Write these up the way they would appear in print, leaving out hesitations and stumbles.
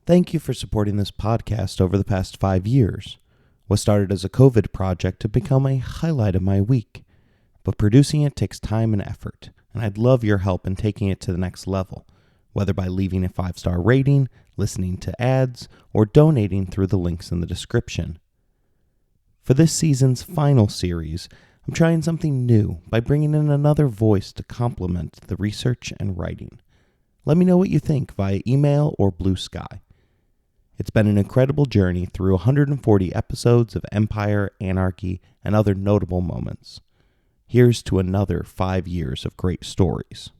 Thank you for supporting this podcast over the past 5 years. What started as a COVID project to become a highlight of my week. But producing it takes time and effort, and I'd love your help in taking it to the next level, whether by leaving a 5-star rating, listening to ads, or donating through the links in the description. For this season's final series, I'm trying something new by bringing in another voice to complement the research and writing. Let me know what you think via email or Bluesky. It's been an incredible journey through 140 episodes of empire, anarchy, and other notable moments. Here's to another 5 years of great stories.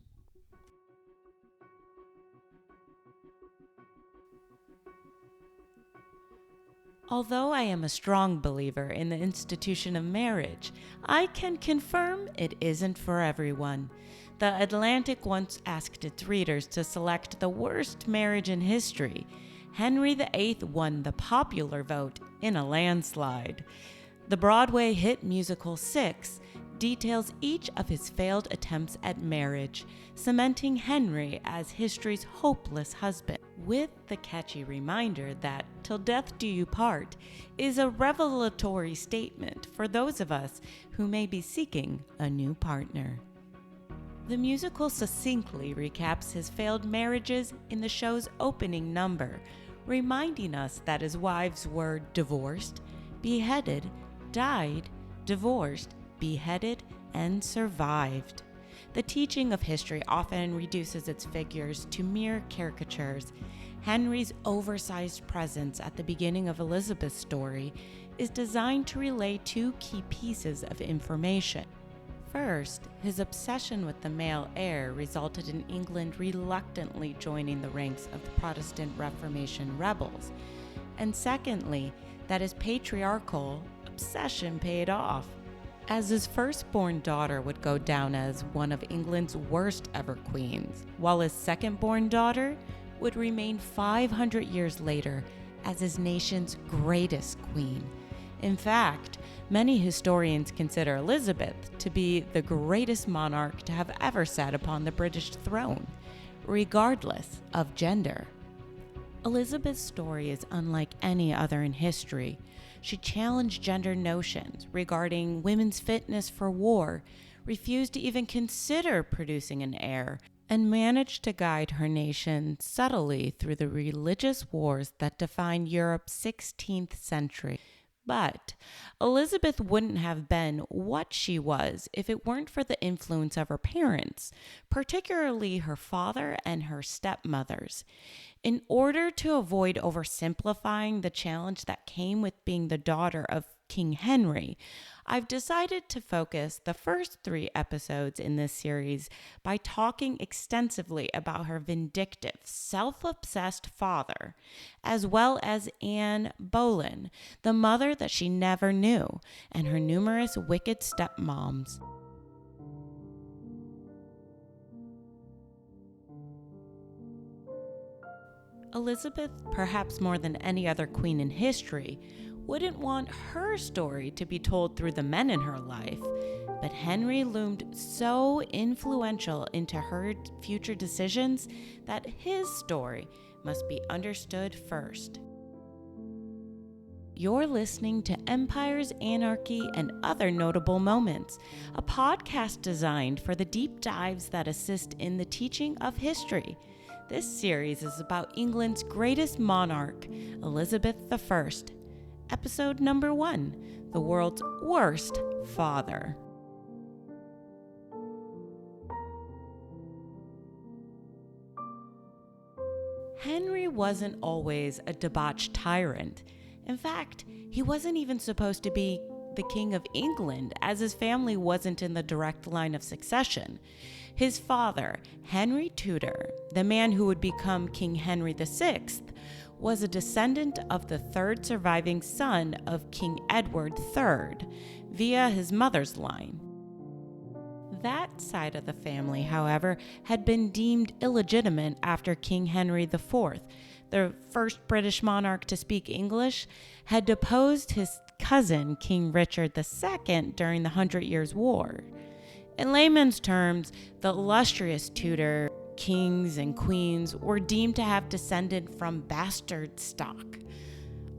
Although I am a strong believer in the institution of marriage, I can confirm it isn't for everyone. The Atlantic once asked its readers to select the worst marriage in history. Henry VIII won the popular vote in a landslide. The Broadway hit musical VI details each of his failed attempts at marriage, cementing Henry as history's hopeless husband, with the catchy reminder that "till death do you part" is a revelatory statement for those of us who may be seeking a new partner. The musical succinctly recaps his failed marriages in the show's opening number, reminding us that his wives were divorced, beheaded, died, divorced, beheaded, and survived. The teaching of history often reduces its figures to mere caricatures. Henry's oversized presence at the beginning of Elizabeth's story is designed to relay two key pieces of information. First, his obsession with the male heir resulted in England reluctantly joining the ranks of the Protestant Reformation rebels. And secondly, that his patriarchal obsession paid off, as his firstborn daughter would go down as one of England's worst ever queens, while his second-born daughter would remain 500 years later as his nation's greatest queen. In fact, many historians consider Elizabeth to be the greatest monarch to have ever sat upon the British throne, regardless of gender. Elizabeth's story is unlike any other in history. She challenged gender notions regarding women's fitness for war, refused to even consider producing an heir, and managed to guide her nation subtly through the religious wars that defined Europe's 16th century. But Elizabeth wouldn't have been what she was if it weren't for the influence of her parents, particularly her father and her stepmothers. In order to avoid oversimplifying the challenge that came with being the daughter of King Henry, I've decided to focus the first 3 episodes in this series by talking extensively about her vindictive, self-obsessed father, as well as Anne Boleyn, the mother that she never knew, and her numerous wicked stepmoms. Elizabeth, perhaps more than any other queen in history, wouldn't want her story to be told through the men in her life, but Henry loomed so influential into her future decisions that his story must be understood first. You're listening to Empires, Anarchy, and Other Notable Moments, a podcast designed for the deep dives that assist in the teaching of history. This series is about England's greatest monarch, Elizabeth I. Episode number 1, The World's Worst Father. Henry wasn't always a debauched tyrant. In fact, he wasn't even supposed to be the King of England, as his family wasn't in the direct line of succession. His father, Henry Tudor, the man who would become King Henry VI, was a descendant of the third surviving son of King Edward III via his mother's line. That side of the family, however, had been deemed illegitimate after King Henry IV, the first British monarch to speak English, had deposed his cousin, King Richard II, during the 100 Years' War. In layman's terms, the illustrious Tudor kings and queens were deemed to have descended from bastard stock.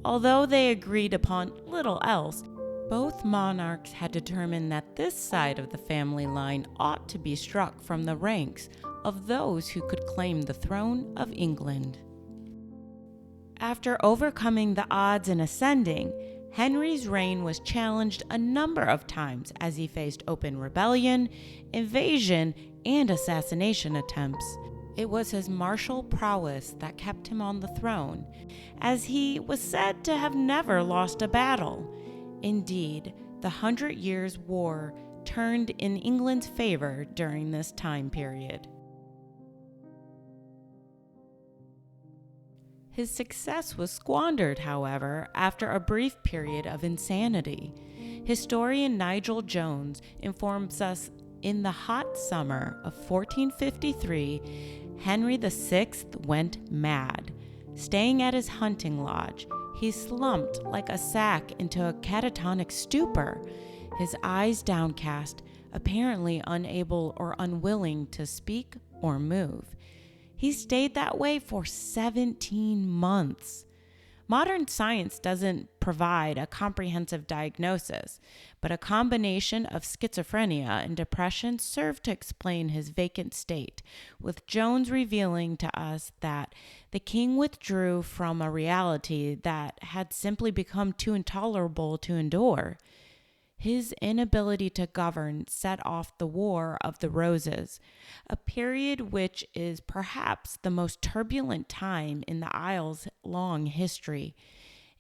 Although they agreed upon little else, both monarchs had determined that this side of the family line ought to be struck from the ranks of those who could claim the throne of England. After overcoming the odds and ascending, Henry's reign was challenged a number of times as he faced open rebellion, invasion, and assassination attempts. It was his martial prowess that kept him on the throne, as he was said to have never lost a battle. Indeed, the 100 Years' War turned in England's favor during this time period. His success was squandered, however, after a brief period of insanity. Historian Nigel Jones informs us in the hot summer of 1453, Henry VI went mad. Staying at his hunting lodge, he slumped like a sack into a catatonic stupor, his eyes downcast, apparently unable or unwilling to speak or move. He stayed that way for 17 months. Modern science doesn't provide a comprehensive diagnosis, but a combination of schizophrenia and depression served to explain his vacant state, with Jones revealing to us that the king withdrew from a reality that had simply become too intolerable to endure. His inability to govern set off the War of the Roses, a period which is perhaps the most turbulent time in the Isles' long history.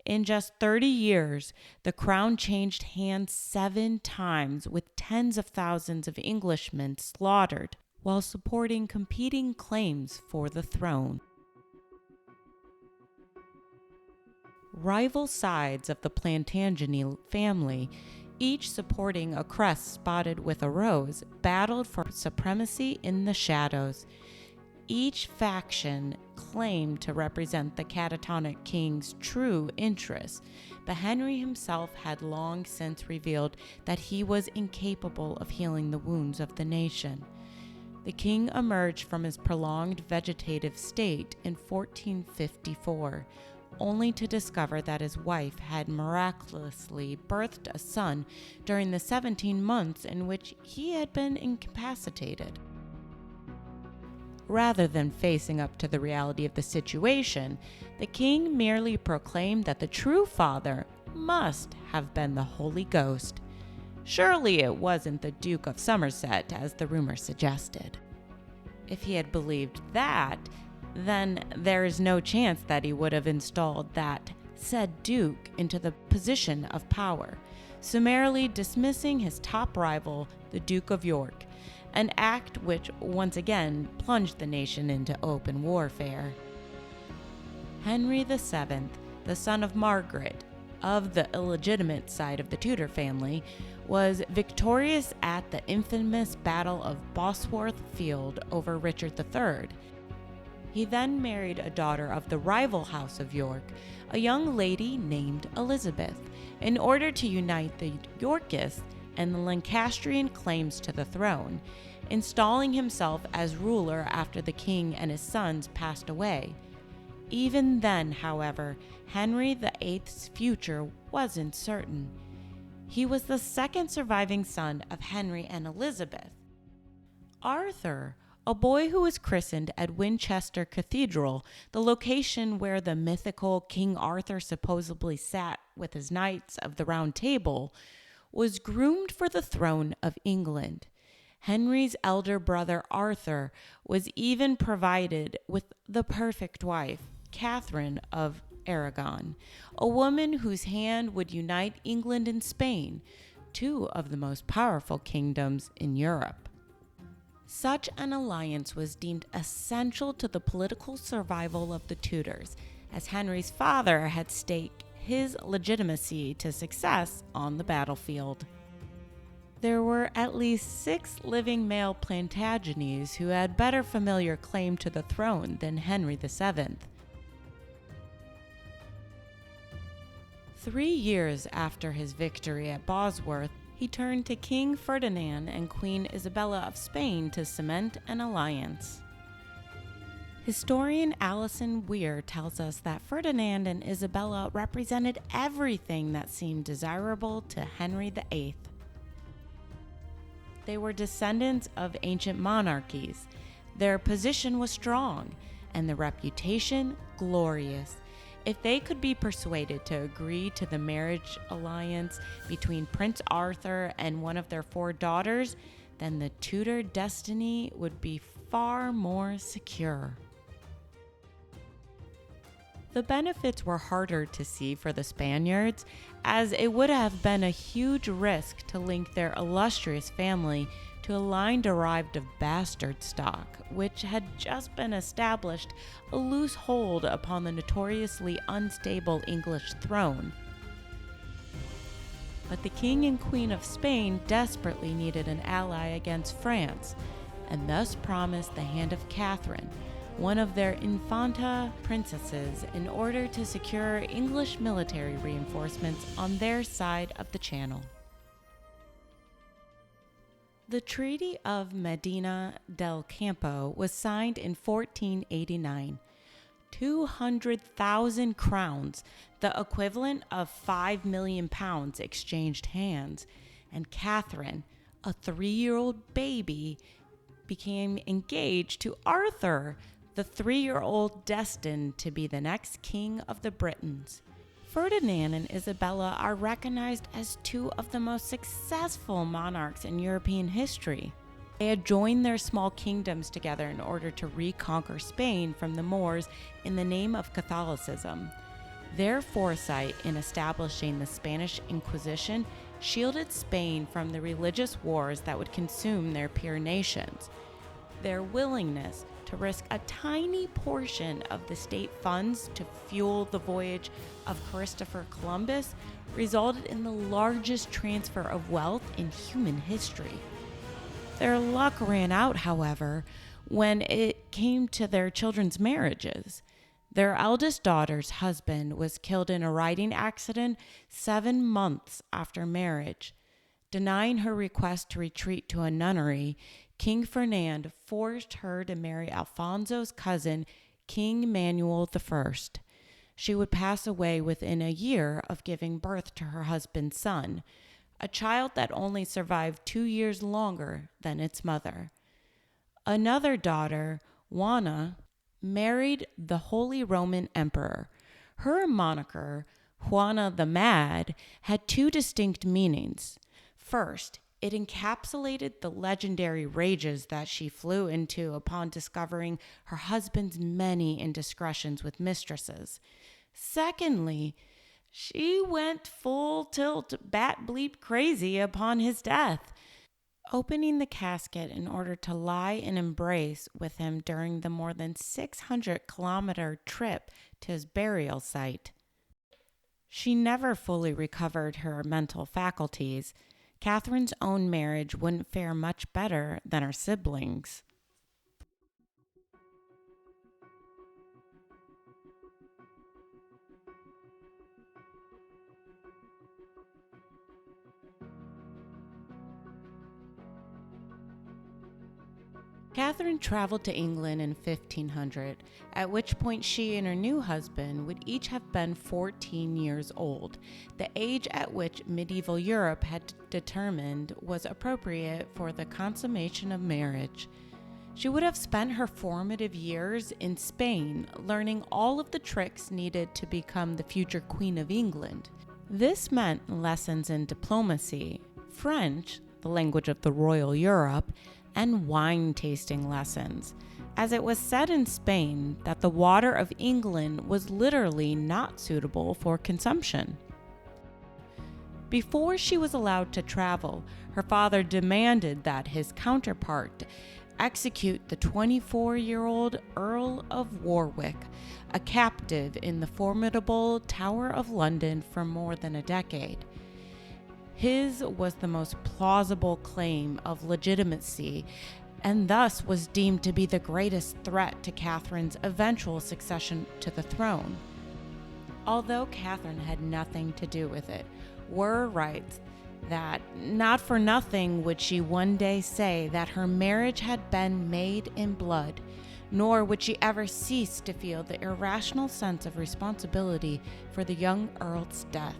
In just 30 years, the crown changed hands 7 times, with tens of thousands of Englishmen slaughtered while supporting competing claims for the throne. Rival sides of the Plantagenet family, each supporting a crest spotted with a rose, battled for supremacy in the shadows. Each faction claimed to represent the catatonic king's true interests, but Henry himself had long since revealed that he was incapable of healing the wounds of the nation. The king emerged from his prolonged vegetative state in 1454, only to discover that his wife had miraculously birthed a son during the 17 months in which he had been incapacitated. Rather than facing up to the reality of the situation, the king merely proclaimed that the true father must have been the Holy Ghost. Surely it wasn't the Duke of Somerset, as the rumor suggested. If he had believed that, then there is no chance that he would have installed that said duke into the position of power, summarily dismissing his top rival, the Duke of York, an act which once again plunged the nation into open warfare. Henry VII, the son of Margaret, of the illegitimate side of the Tudor family, was victorious at the infamous Battle of Bosworth Field over Richard III. He then married a daughter of the rival House of York, a young lady named Elizabeth, in order to unite the Yorkists and the Lancastrian claims to the throne, installing himself as ruler after the king and his sons passed away. Even then, however, Henry VIII's future wasn't certain. He was the second surviving son of Henry and Elizabeth. Arthur, a boy who was christened at Winchester Cathedral, the location where the mythical King Arthur supposedly sat with his knights of the Round Table, was groomed for the throne of England. Henry's elder brother Arthur was even provided with the perfect wife, Catherine of Aragon, a woman whose hand would unite England and Spain, 2 of the most powerful kingdoms in Europe. Such an alliance was deemed essential to the political survival of the Tudors, as Henry's father had staked his legitimacy to success on the battlefield. There were at least 6 living male Plantagenets who had better familiar claim to the throne than Henry VII. 3 years after his victory at Bosworth, he turned to King Ferdinand and Queen Isabella of Spain to cement an alliance. Historian Alison Weir tells us that Ferdinand and Isabella represented everything that seemed desirable to Henry VIII. They were descendants of ancient monarchies. Their position was strong, and the reputation glorious. If they could be persuaded to agree to the marriage alliance between Prince Arthur and one of their 4 daughters, then the Tudor destiny would be far more secure. The benefits were harder to see for the Spaniards, as it would have been a huge risk to link their illustrious family to a line derived of bastard stock, which had just been established a loose hold upon the notoriously unstable English throne. But the King and Queen of Spain desperately needed an ally against France, and thus promised the hand of Catherine, one of their Infanta princesses, in order to secure English military reinforcements on their side of the Channel. The Treaty of Medina del Campo was signed in 1489. 200,000 crowns, the equivalent of £5 million, exchanged hands, and Catherine, a 3-year-old baby, became engaged to Arthur, the 3-year-old destined to be the next king of the Britons. Ferdinand and Isabella are recognized as 2 of the most successful monarchs in European history. They had joined their small kingdoms together in order to reconquer Spain from the Moors in the name of Catholicism. Their foresight in establishing the Spanish Inquisition shielded Spain from the religious wars that would consume their peer nations. Their willingness to risk a tiny portion of the state funds to fuel the voyage of Christopher Columbus resulted in the largest transfer of wealth in human history. Their luck ran out, however, when it came to their children's marriages. Their eldest daughter's husband was killed in a riding accident 7 months after marriage. Denying her request to retreat to a nunnery, King Ferdinand forced her to marry Alfonso's cousin, King Manuel I. She would pass away within a year of giving birth to her husband's son, a child that only survived 2 years longer than its mother. Another daughter, Juana, married the Holy Roman Emperor. Her moniker, Juana the Mad, had 2 distinct meanings. First, it encapsulated the legendary rages that she flew into upon discovering her husband's many indiscretions with mistresses. Secondly, she went full tilt bat bleep crazy upon his death, opening the casket in order to lie and embrace with him during the more than 600-kilometer trip to his burial site. She never fully recovered her mental faculties. Catherine's own marriage wouldn't fare much better than her siblings. Catherine traveled to England in 1500, at which point she and her new husband would each have been 14 years old, the age at which medieval Europe had determined was appropriate for the consummation of marriage. She would have spent her formative years in Spain learning all of the tricks needed to become the future Queen of England. This meant lessons in diplomacy, French, the language of the royal Europe, and wine tasting lessons, as it was said in Spain that the water of England was literally not suitable for consumption. Before she was allowed to travel, her father demanded that his counterpart execute the 24-year-old Earl of Warwick, a captive in the formidable Tower of London for more than a decade. His was the most plausible claim of legitimacy, and thus was deemed to be the greatest threat to Catherine's eventual succession to the throne. Although Catherine had nothing to do with it, Weir writes that not for nothing would she one day say that her marriage had been made in blood, nor would she ever cease to feel the irrational sense of responsibility for the young earl's death.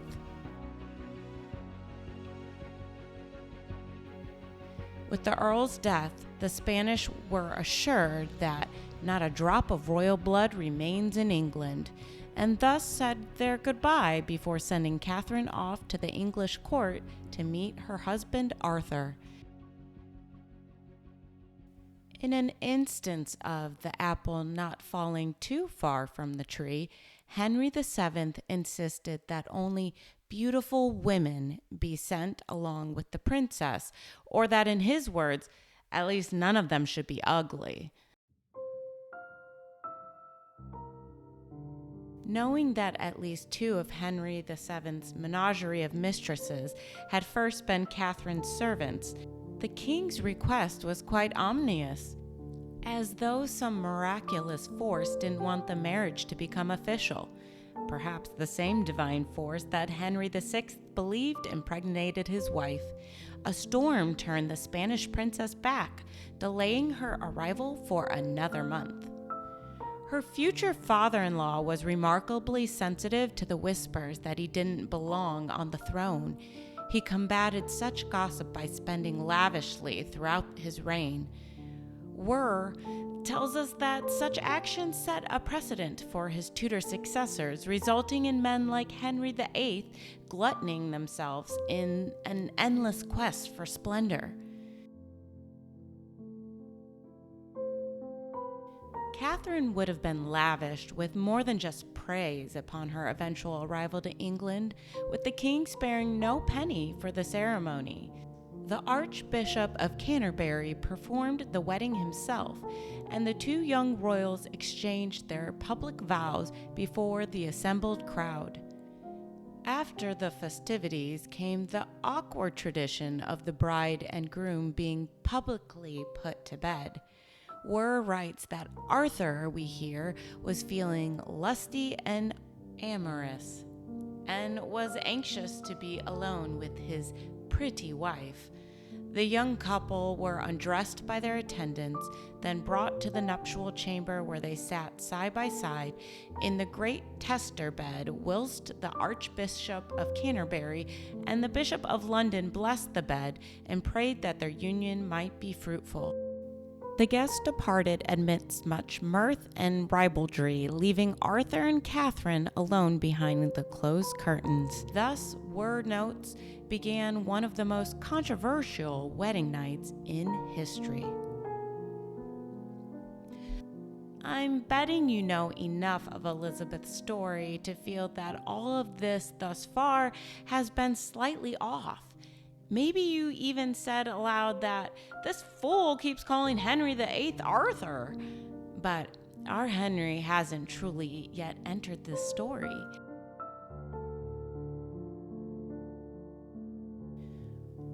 With the earl's death, the Spanish were assured that not a drop of royal blood remains in England, and thus said their goodbye before sending Catherine off to the English court to meet her husband Arthur. In an instance of the apple not falling too far from the tree, Henry VII insisted that only beautiful women be sent along with the princess, or that, in his words, at least none of them should be ugly. Knowing that at least two of Henry VII's menagerie of mistresses had first been Catherine's servants, the king's request was quite ominous, as though some miraculous force didn't want the marriage to become official. Perhaps the same divine force that Henry VI believed impregnated his wife. A storm turned the Spanish princess back, delaying her arrival for another month. Her future father-in-law was remarkably sensitive to the whispers that he didn't belong on the throne. He combated such gossip by spending lavishly throughout his reign. Were tells us that such actions set a precedent for his Tudor successors, resulting in men like Henry VIII gluttoning themselves in an endless quest for splendor. Catherine would have been lavished with more than just praise upon her eventual arrival to England, with the king sparing no penny for the ceremony. The Archbishop of Canterbury performed the wedding himself, and the two young royals exchanged their public vows before the assembled crowd. After the festivities came the awkward tradition of the bride and groom being publicly put to bed. Were writes that Arthur, we hear, was feeling lusty and amorous, and was anxious to be alone with his pretty wife. The young couple were undressed by their attendants, then brought to the nuptial chamber, where they sat side by side in the great tester bed, whilst the Archbishop of Canterbury and the Bishop of London blessed the bed and prayed that their union might be fruitful. The guests departed amidst much mirth and ribaldry, leaving Arthur and Catherine alone behind the closed curtains. Thus, word notes, began one of the most controversial wedding nights in history. I'm betting you know enough of Elizabeth's story to feel that all of this thus far has been slightly off. Maybe you even said aloud that this fool keeps calling Henry VIII Arthur. But our Henry hasn't truly yet entered this story.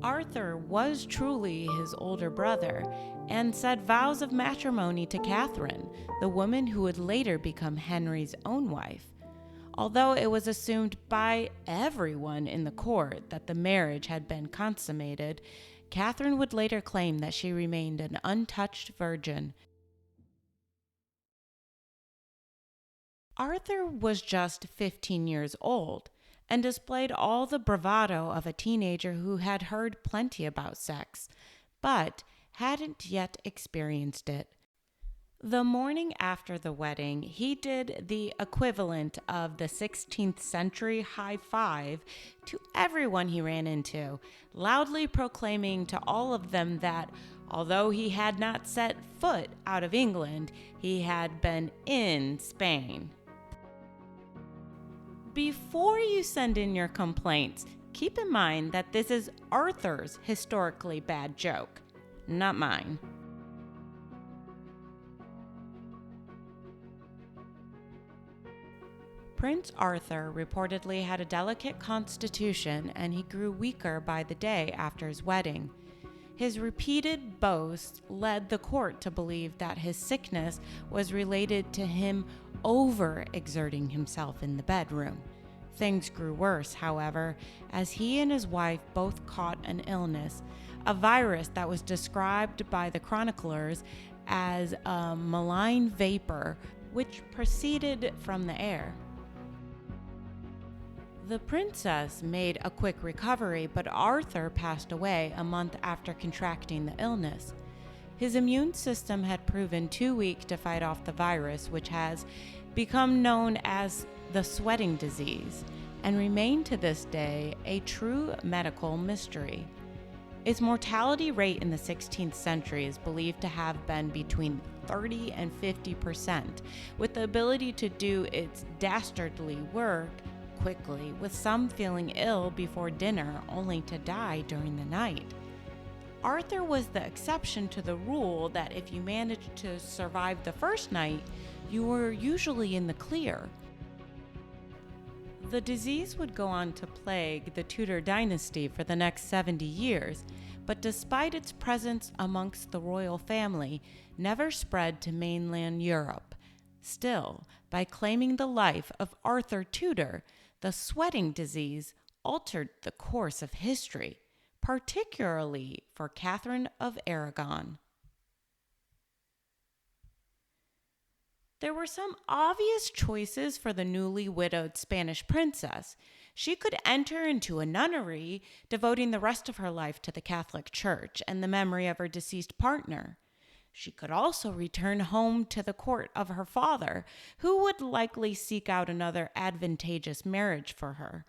Arthur was truly his older brother and said vows of matrimony to Catherine, the woman who would later become Henry's own wife. Although it was assumed by everyone in the court that the marriage had been consummated, Catherine would later claim that she remained an untouched virgin. Arthur was just 15 years old and displayed all the bravado of a teenager who had heard plenty about sex, but hadn't yet experienced it. The morning after the wedding, he did the equivalent of the 16th century high five to everyone he ran into, loudly proclaiming to all of them that, although he had not set foot out of England, he had been in Spain. Before you send in your complaints, keep in mind that this is Arthur's historically bad joke, not mine. Prince Arthur reportedly had a delicate constitution, and he grew weaker by the day after his wedding. His repeated boasts led the court to believe that his sickness was related to him overexerting himself in the bedroom. Things grew worse, however, as he and his wife both caught an illness, a virus that was described by the chroniclers as a malign vapor which proceeded from the air. The princess made a quick recovery, but Arthur passed away a month after contracting the illness. His immune system had proven too weak to fight off the virus, which has become known as the sweating disease, and remained to this day a true medical mystery. Its mortality rate in the 16th century is believed to have been between 30 and 50%, with the ability to do its dastardly work quickly, with some feeling ill before dinner only to die during the night. Arthur was the exception to the rule that if you managed to survive the first night, you were usually in the clear. The disease would go on to plague the Tudor dynasty for the next 70 years, but despite its presence amongst the royal family, never spread to mainland Europe. Still, by claiming the life of Arthur Tudor, the sweating disease altered the course of history, particularly for Catherine of Aragon. There were some obvious choices for the newly widowed Spanish princess. She could enter into a nunnery, devoting the rest of her life to the Catholic Church and the memory of her deceased partner. She could also return home to the court of her father, who would likely seek out another advantageous marriage for her.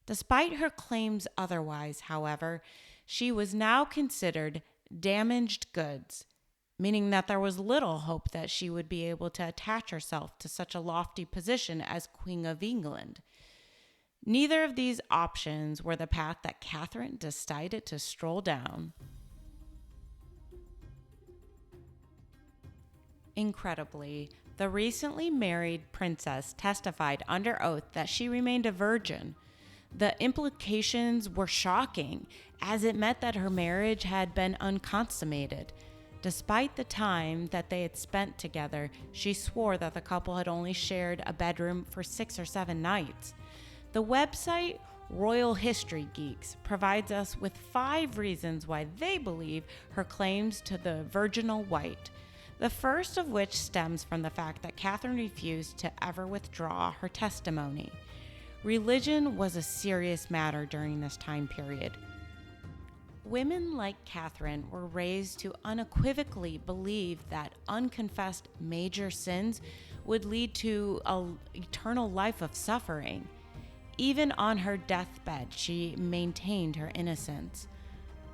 Despite her claims otherwise, however, she was now considered damaged goods, meaning that there was little hope that she would be able to attach herself to such a lofty position as Queen of England. Neither of these options were the path that Catherine decided to stroll down. Incredibly, the recently married princess testified under oath that she remained a virgin. The implications were shocking, as it meant that her marriage had been unconsummated. Despite the time that they had spent together, she swore that the couple had only shared a bedroom for 6 or 7 nights. The website Royal History Geeks provides us with 5 reasons why they believe her claims to the virginal white. The first of which stems from the fact that Catherine refused to ever withdraw her testimony. Religion was a serious matter during this time period. Women like Catherine were raised to unequivocally believe that unconfessed major sins would lead to an eternal life of suffering. Even on her deathbed, she maintained her innocence.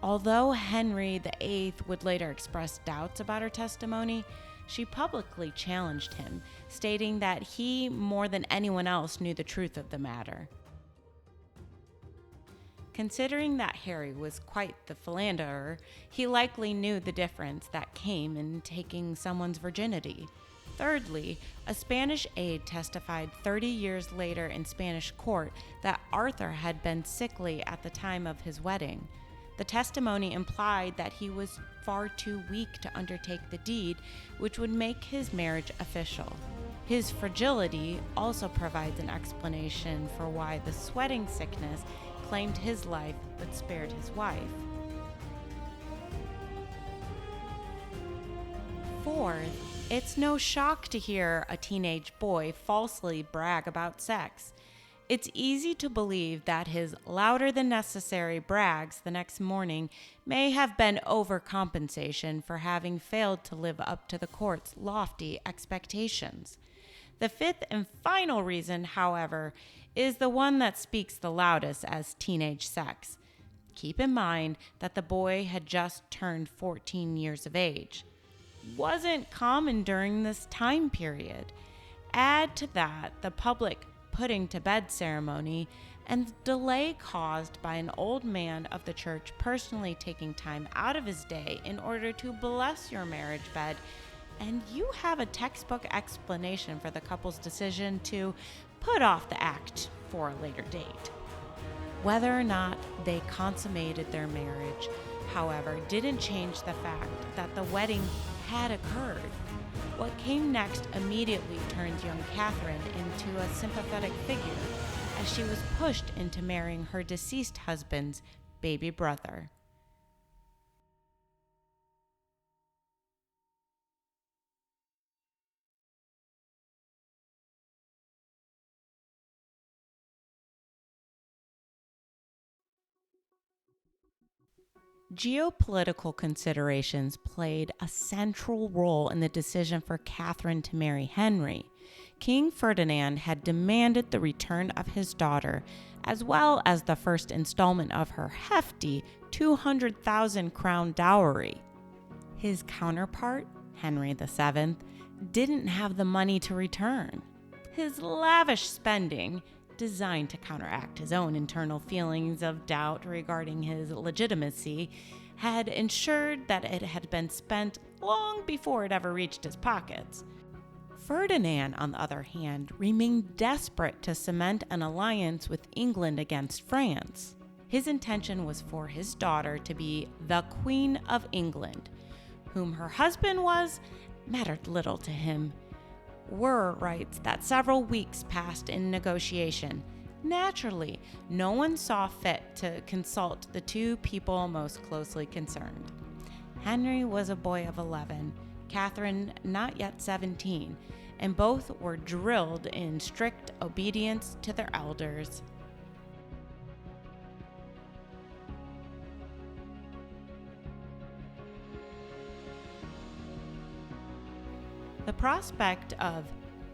Although Henry VIII would later express doubts about her testimony, she publicly challenged him, stating that he, more than anyone else, knew the truth of the matter. Considering that Harry was quite the philanderer, he likely knew the difference that came in taking someone's virginity. Thirdly, a Spanish aide testified 30 years later in Spanish court that Arthur had been sickly at the time of his wedding. The testimony implied that he was far too weak to undertake the deed, which would make his marriage official. His fragility also provides an explanation for why the sweating sickness claimed his life but spared his wife. Fourth, it's no shock to hear a teenage boy falsely brag about sex. It's easy to believe that his louder-than-necessary brags the next morning may have been overcompensation for having failed to live up to the court's lofty expectations. The fifth and final reason, however, is the one that speaks the loudest as teenage sex. Keep in mind that the boy had just turned 14 years of age. Wasn't common during this time period. Add to that the public putting to bed ceremony and the delay caused by an old man of the church personally taking time out of his day in order to bless your marriage bed, and you have a textbook explanation for the couple's decision to put off the act for a later date. Whether or not they consummated their marriage, however, didn't change the fact that the wedding had occurred. What came next immediately turned young Catherine into a sympathetic figure, as she was pushed into marrying her deceased husband's baby brother. Geopolitical considerations played a central role in the decision for Catherine to marry Henry. King Ferdinand had demanded the return of his daughter, as well as the first installment of her hefty 200,000 crown dowry. His counterpart, Henry VII, didn't have the money to return. His lavish spending, designed to counteract his own internal feelings of doubt regarding his legitimacy, had ensured that it had been spent long before it ever reached his pockets. Ferdinand, on the other hand, remained desperate to cement an alliance with England against France. His intention was for his daughter to be the Queen of England. Whom her husband was mattered little to him. Were writes that several weeks passed in negotiation. Naturally, no one saw fit to consult the two people most closely concerned. Henry was a boy of 11, Catherine not yet 17, and both were drilled in strict obedience to their elders. The prospect of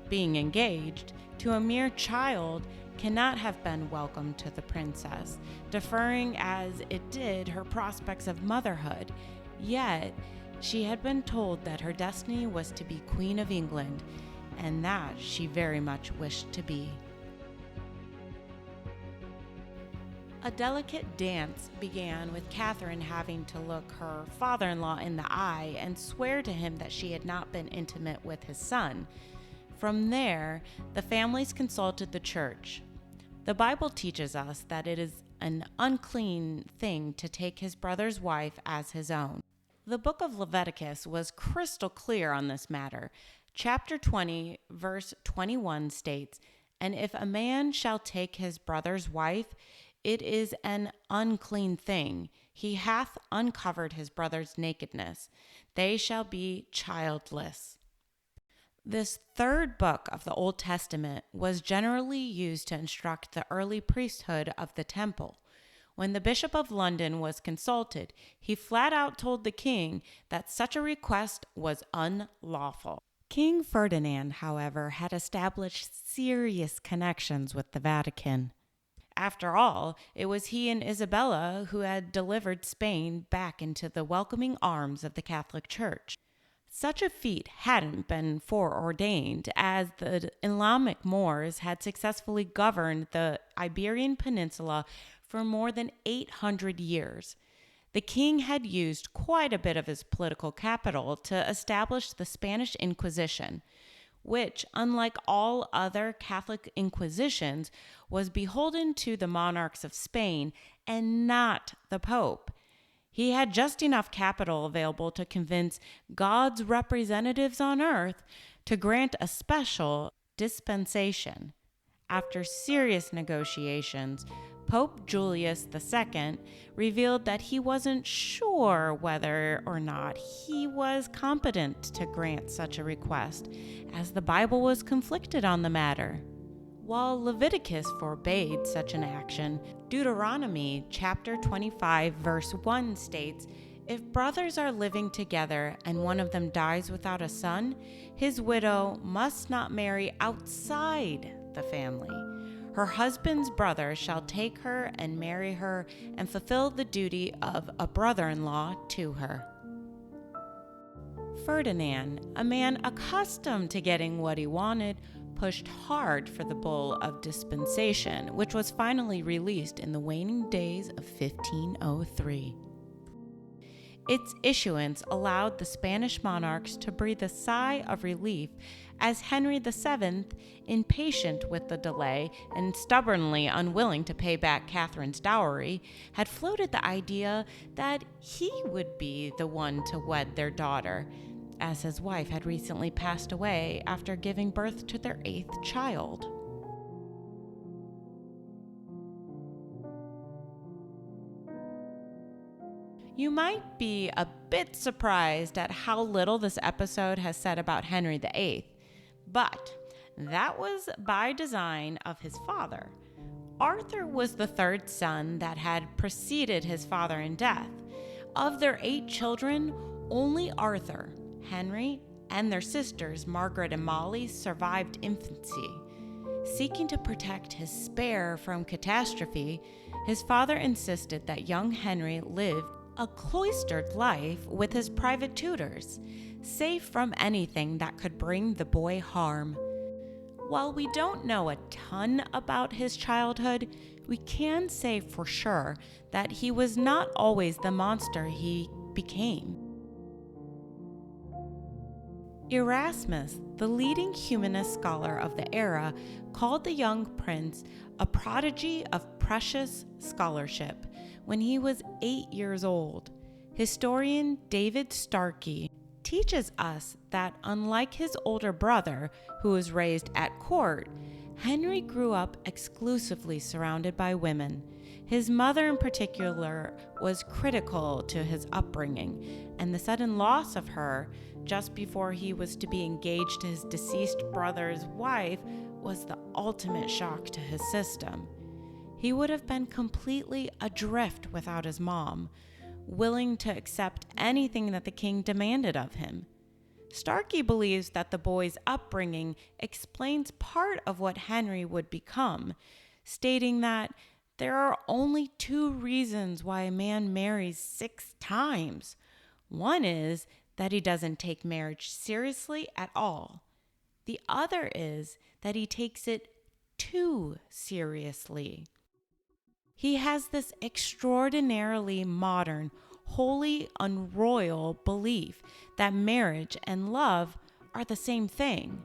being engaged to a mere child cannot have been welcome to the princess, deferring as it did her prospects of motherhood. Yet, she had been told that her destiny was to be Queen of England, and that she very much wished to be. A delicate dance began with Catherine having to look her father-in-law in the eye and swear to him that she had not been intimate with his son. From there, the families consulted the church. The Bible teaches us that it is an unclean thing to take his brother's wife as his own. The book of Leviticus was crystal clear on this matter. Chapter 20, verse 21 states, "And if a man shall take his brother's wife, it is an unclean thing. He hath uncovered his brother's nakedness. They shall be childless." This third book of the Old Testament was generally used to instruct the early priesthood of the temple. When the Bishop of London was consulted, he flat out told the king that such a request was unlawful. King Ferdinand, however, had established serious connections with the Vatican. After all, it was he and Isabella who had delivered Spain back into the welcoming arms of the Catholic Church. Such a feat hadn't been foreordained, as the Islamic Moors had successfully governed the Iberian Peninsula for more than 800 years. The king had used quite a bit of his political capital to establish the Spanish Inquisition, which, unlike all other Catholic inquisitions, was beholden to the monarchs of Spain and not the Pope. He had just enough capital available to convince God's representatives on earth to grant a special dispensation. After serious negotiations, Pope Julius II revealed that he wasn't sure whether or not he was competent to grant such a request, as the Bible was conflicted on the matter. While Leviticus forbade such an action, Deuteronomy chapter 25 verse 1 states, "If brothers are living together and one of them dies without a son, his widow must not marry outside the family. Her husband's brother shall take her and marry her and fulfill the duty of a brother-in-law to her." Ferdinand, a man accustomed to getting what he wanted, pushed hard for the bull of dispensation, which was finally released in the waning days of 1503. Its issuance allowed the Spanish monarchs to breathe a sigh of relief, as Henry VII, impatient with the delay and stubbornly unwilling to pay back Catherine's dowry, had floated the idea that he would be the one to wed their daughter, as his wife had recently passed away after giving birth to their 8th child. You might be a bit surprised at how little this episode has said about Henry VIII, but that was by design of his father. Arthur was the third son that had preceded his father in death. Of their 8 children, only Arthur, Henry, and their sisters, Margaret and Molly, survived infancy. Seeking to protect his spare from catastrophe, his father insisted that young Henry live a cloistered life with his private tutors, safe from anything that could bring the boy harm. While we don't know a ton about his childhood, we can say for sure that he was not always the monster he became. Erasmus, the leading humanist scholar of the era, called the young prince a prodigy of precious scholarship when he was 8 years old. Historian David Starkey teaches us that unlike his older brother, who was raised at court, Henry grew up exclusively surrounded by women. His mother in particular was critical to his upbringing, and the sudden loss of her just before he was to be engaged to his deceased brother's wife was the ultimate shock to his system. He would have been completely adrift without his mom, willing to accept anything that the king demanded of him. Starkey believes that the boy's upbringing explains part of what Henry would become, stating that there are only 2 reasons why a man marries 6 times. One is that he doesn't take marriage seriously at all. The other is that he takes it too seriously. He has this extraordinarily modern, wholly unroyal belief that marriage and love are the same thing.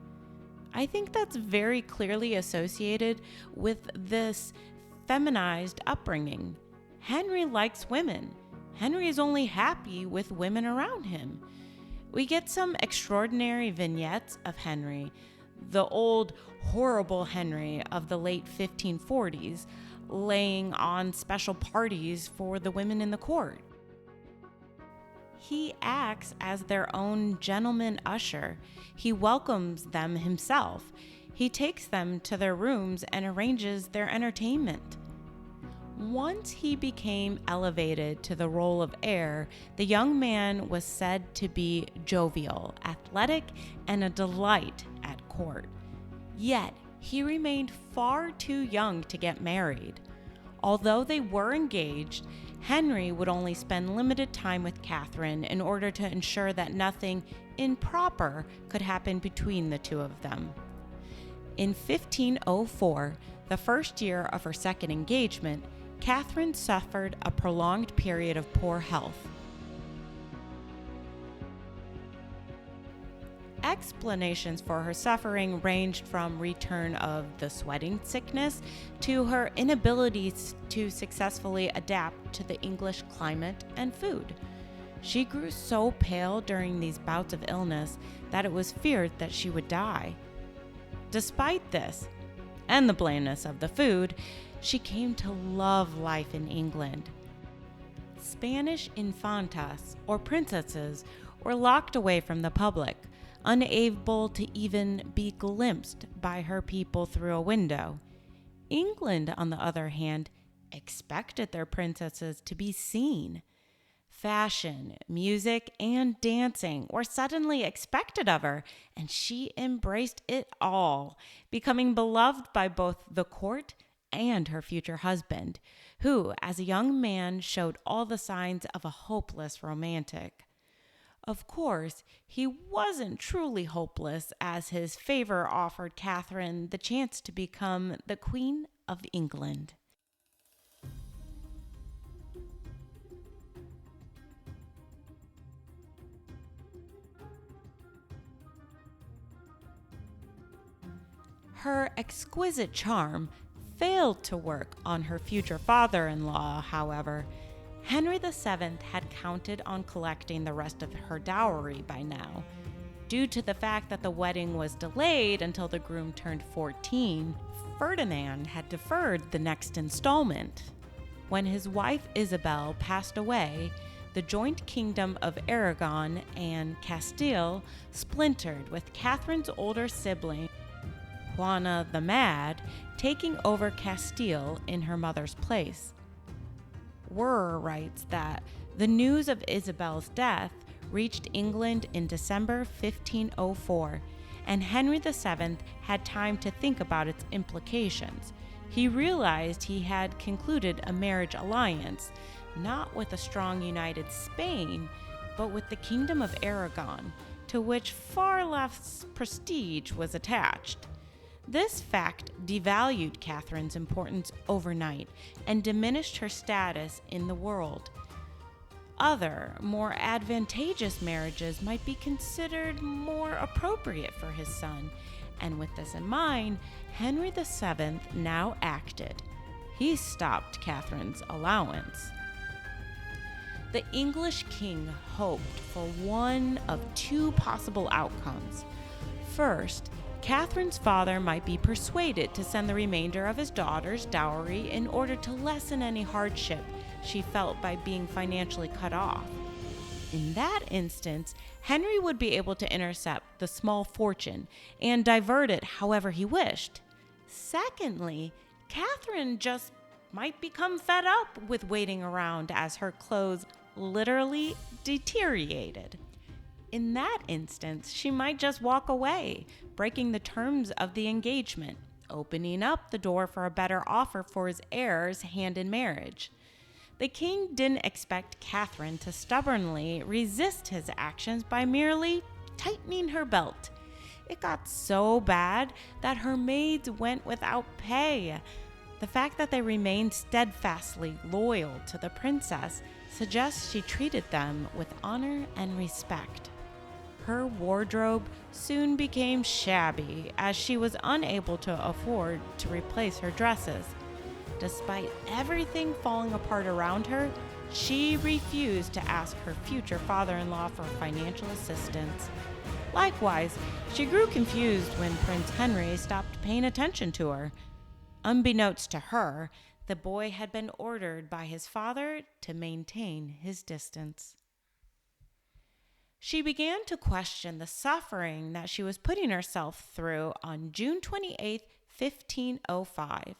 I think that's very clearly associated with this feminized upbringing. Henry likes women. Henry is only happy with women around him. We get some extraordinary vignettes of Henry, the old, horrible Henry of the late 1540s, laying on special parties for the women in the court. He acts as their own gentleman usher. He welcomes them himself. He takes them to their rooms and arranges their entertainment. Once he became elevated to the role of heir, the young man was said to be jovial, athletic, and a delight at court. Yet, he remained far too young to get married. Although they were engaged, Henry would only spend limited time with Catherine in order to ensure that nothing improper could happen between the two of them. In 1504, the first year of her second engagement, Catherine suffered a prolonged period of poor health. Explanations for her suffering ranged from return of the sweating sickness to her inability to successfully adapt to the English climate and food. She grew so pale during these bouts of illness that it was feared that she would die. Despite this, and the blandness of the food, she came to love life in England. Spanish infantas, or princesses, were locked away from the public, unable to even be glimpsed by her people through a window. England, on the other hand, expected their princesses to be seen. Fashion, music, and dancing were suddenly expected of her, and she embraced it all, becoming beloved by both the court and her future husband, who, as a young man, showed all the signs of a hopeless romantic. Of course, he wasn't truly hopeless, as his favor offered Catherine the chance to become the Queen of England. Her exquisite charm failed to work on her future father-in-law, however. Henry VII had counted on collecting the rest of her dowry by now. Due to the fact that the wedding was delayed until the groom turned 14, Ferdinand had deferred the next installment. When his wife Isabel passed away, the joint kingdom of Aragon and Castile splintered, with Catherine's older sibling, Juana the Mad, taking over Castile in her mother's place. Wurrer writes that The news of Isabel's death reached England in December 1504, and Henry VII had time to think about its implications. He realized he had concluded a marriage alliance, not with a strong united Spain, but with the Kingdom of Aragon, to which far less prestige was attached. This fact devalued Catherine's importance overnight and diminished her status in the world. Other, more advantageous marriages might be considered more appropriate for his son, and with this in mind, Henry VII now acted. He stopped Catherine's allowance. The English king hoped for one of two possible outcomes. First, Catherine's father might be persuaded to send the remainder of his daughter's dowry in order to lessen any hardship she felt by being financially cut off. In that instance, Henry would be able to intercept the small fortune and divert it however he wished. Secondly, Catherine just might become fed up with waiting around as her clothes literally deteriorated. In that instance, she might just walk away, breaking the terms of the engagement, opening up the door for a better offer for his heir's hand in marriage. The king didn't expect Catherine to stubbornly resist his actions by merely tightening her belt. It got so bad that her maids went without pay. The fact that they remained steadfastly loyal to the princess suggests she treated them with honor and respect. Her wardrobe soon became shabby as she was unable to afford to replace her dresses. Despite everything falling apart around her, she refused to ask her future father-in-law for financial assistance. Likewise, she grew confused when Prince Henry stopped paying attention to her. Unbeknownst to her, the boy had been ordered by his father to maintain his distance. She began to question the suffering that she was putting herself through on June 28, 1505.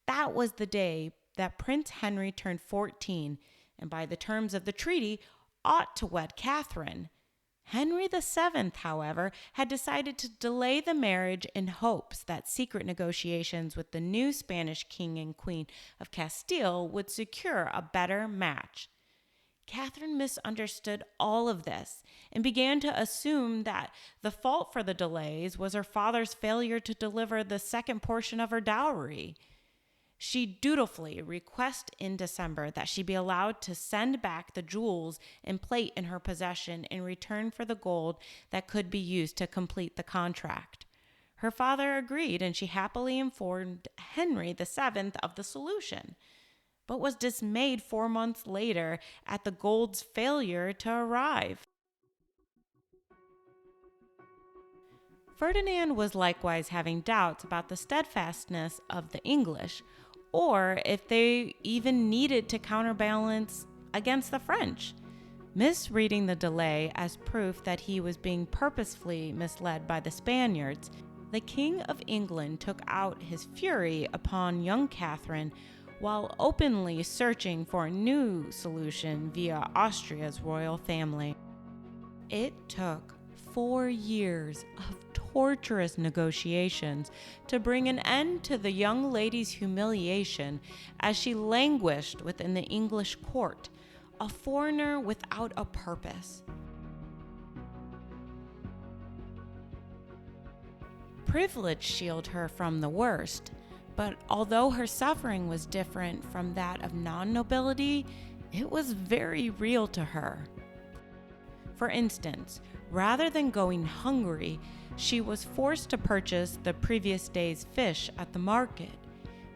That was the day that Prince Henry turned 14, and by the terms of the treaty, ought to wed Catherine. Henry VII, however, had decided to delay the marriage in hopes that secret negotiations with the new Spanish king and queen of Castile would secure a better match. Catherine misunderstood all of this and began to assume that the fault for the delays was her father's failure to deliver the second portion of her dowry. She dutifully requested in December that she be allowed to send back the jewels and plate in her possession in return for the gold that could be used to complete the contract. Her father agreed, and she happily informed Henry VII of the solution, but was dismayed 4 months later at the gold's failure to arrive. Ferdinand was likewise having doubts about the steadfastness of the English, or if they even needed to counterbalance against the French. Misreading the delay as proof that he was being purposefully misled by the Spaniards, the King of England took out his fury upon young Catherine while openly searching for a new solution via Austria's royal family. It took 4 years of torturous negotiations to bring an end to the young lady's humiliation as she languished within the English court, a foreigner without a purpose. Privilege shielded her from the worst, but although her suffering was different from that of non-nobility, it was very real to her. For instance, rather than going hungry, she was forced to purchase the previous day's fish at the market.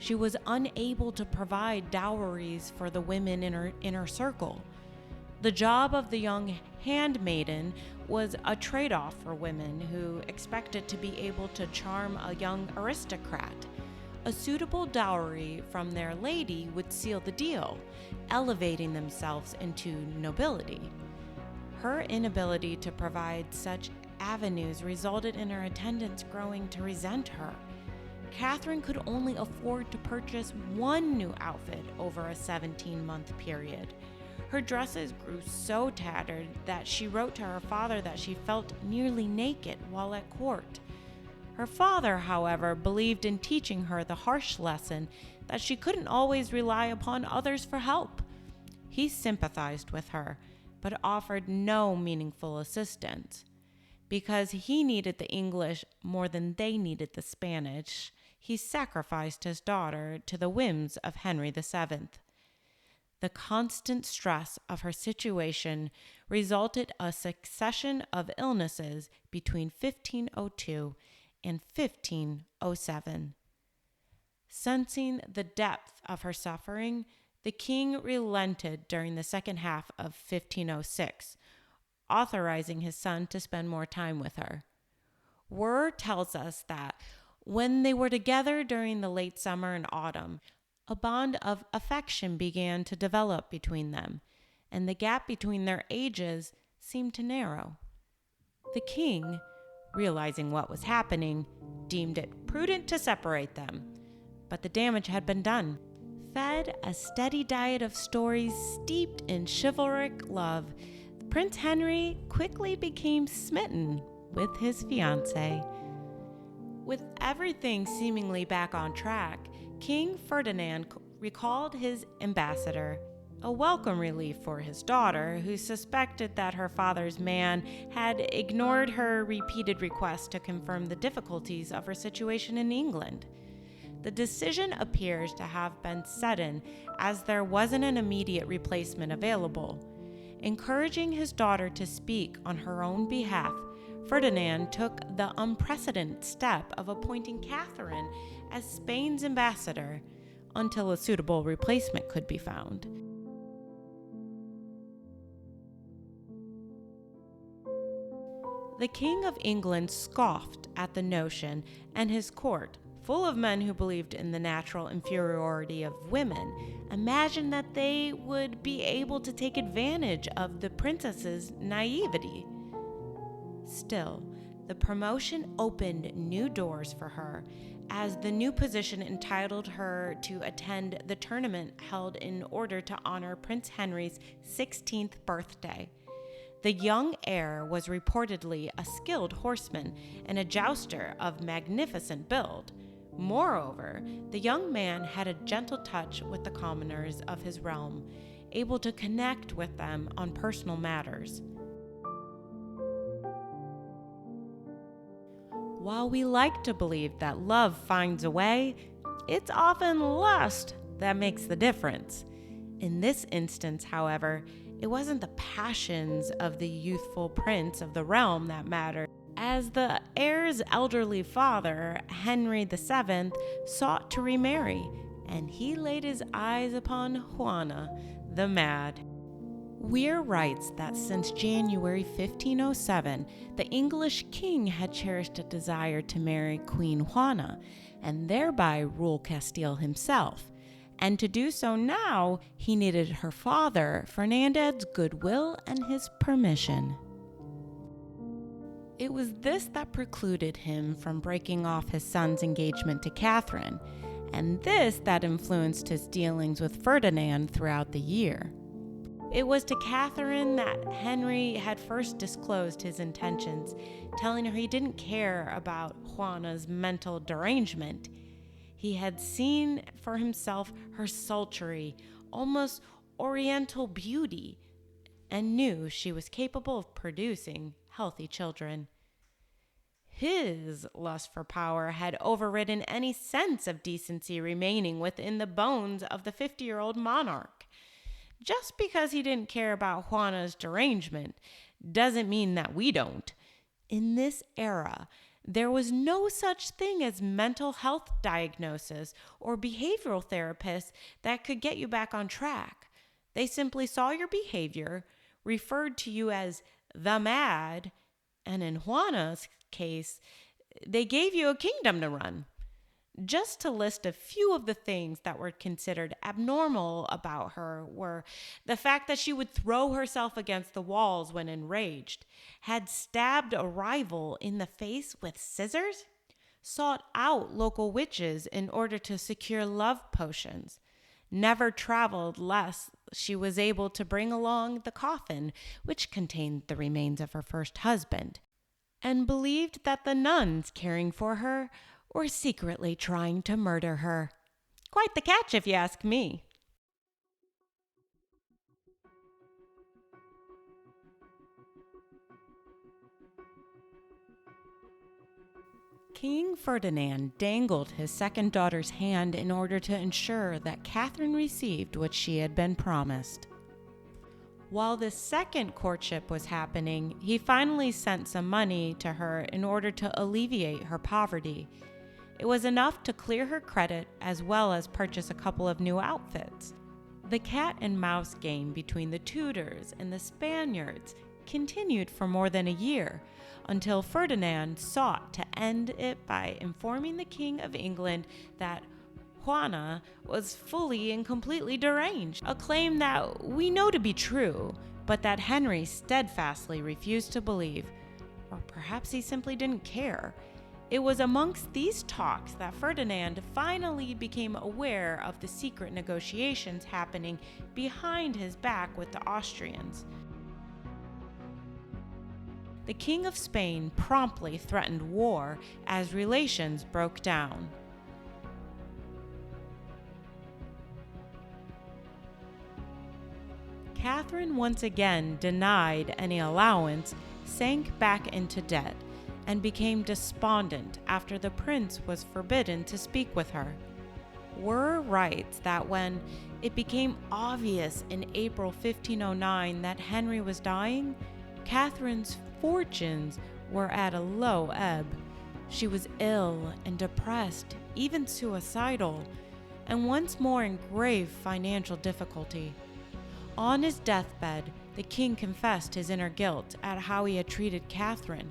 She was unable to provide dowries for the women in her inner circle. The job of the young handmaiden was a trade-off for women who expected to be able to charm a young aristocrat. A suitable dowry from their lady would seal the deal, elevating themselves into nobility. Her inability to provide such avenues resulted in her attendants growing to resent her. Catherine could only afford to purchase one new outfit over a 17-month period. Her dresses grew so tattered that she wrote to her father that she felt nearly naked while at court. Her father, however, believed in teaching her the harsh lesson that she couldn't always rely upon others for help. He sympathized with her, but offered no meaningful assistance. Because he needed the English more than they needed the Spanish, he sacrificed his daughter to the whims of Henry VII. The constant stress of her situation resulted a succession of illnesses between 1502 and 1507. Sensing the depth of her suffering, the king relented during the second half of 1506, authorizing his son to spend more time with her. Word tells us that when they were together during the late summer and autumn, a bond of affection began to develop between them, and the gap between their ages seemed to narrow. The king, realizing what was happening, deemed it prudent to separate them, but the damage had been done. Fed a steady diet of stories steeped in chivalric love, Prince Henry quickly became smitten with his fiancée. With everything seemingly back on track, King Ferdinand recalled his ambassador, a welcome relief for his daughter, who suspected that her father's man had ignored her repeated requests to confirm the difficulties of her situation in England. The decision appears to have been sudden, as there wasn't an immediate replacement available. Encouraging his daughter to speak on her own behalf, Ferdinand took the unprecedented step of appointing Catherine as Spain's ambassador until a suitable replacement could be found. The King of England scoffed at the notion, and his court, full of men who believed in the natural inferiority of women, imagined that they would be able to take advantage of the princess's naivety. Still, the promotion opened new doors for her, as the new position entitled her to attend the tournament held in order to honor Prince Henry's 16th birthday. The young heir was reportedly a skilled horseman and a jouster of magnificent build. Moreover, the young man had a gentle touch with the commoners of his realm, able to connect with them on personal matters. While we like to believe that love finds a way, it's often lust that makes the difference. In this instance, however, it wasn't the passions of the youthful prince of the realm that mattered, as the heir's elderly father, Henry VII, sought to remarry, and he laid his eyes upon Juana the Mad. Weir writes that since January 1507, the English king had cherished a desire to marry Queen Juana, and thereby rule Castile himself. And to do so now, he needed her father, Ferdinand's goodwill and his permission. It was this that precluded him from breaking off his son's engagement to Catherine, and this that influenced his dealings with Ferdinand throughout the year. It was to Catherine that Henry had first disclosed his intentions, telling her he didn't care about Juana's mental derangement. He had seen for himself her sultry, almost oriental beauty, and knew she was capable of producing healthy children. His lust for power had overridden any sense of decency remaining within the bones of the 50-year-old monarch. Just because he didn't care about Juana's derangement doesn't mean that we don't. In this era, there was no such thing as mental health diagnosis or behavioral therapists that could get you back on track. They simply saw your behavior, referred to you as the mad, and in Juana's case, they gave you a kingdom to run. Just to list a few of the things that were considered abnormal about her were the fact that she would throw herself against the walls when enraged, had stabbed a rival in the face with scissors, sought out local witches in order to secure love potions, never traveled less she was able to bring along the coffin, which contained the remains of her first husband, and believed that the nuns caring for her were secretly trying to murder her. Quite the catch, if you ask me. King Ferdinand dangled his second daughter's hand in order to ensure that Catherine received what she had been promised. While the second courtship was happening, he finally sent some money to her in order to alleviate her poverty. It was enough to clear her credit as well as purchase a couple of new outfits. The cat and mouse game between the Tudors and the Spaniards continued for more than a year, until Ferdinand sought to end it by informing the King of England that Juana was fully and completely deranged, a claim that we know to be true, but that Henry steadfastly refused to believe, or perhaps he simply didn't care. It was amongst these talks that Ferdinand finally became aware of the secret negotiations happening behind his back with the Austrians. The King of Spain promptly threatened war as relations broke down. Catherine once again denied any allowance, sank back into debt, and became despondent after the prince was forbidden to speak with her. Were writes that when it became obvious in April 1509 that Henry was dying, Catherine's fortunes were at a low ebb. She was ill and depressed, even suicidal, and once more in grave financial difficulty. On his deathbed, the king confessed his inner guilt at how he had treated Catherine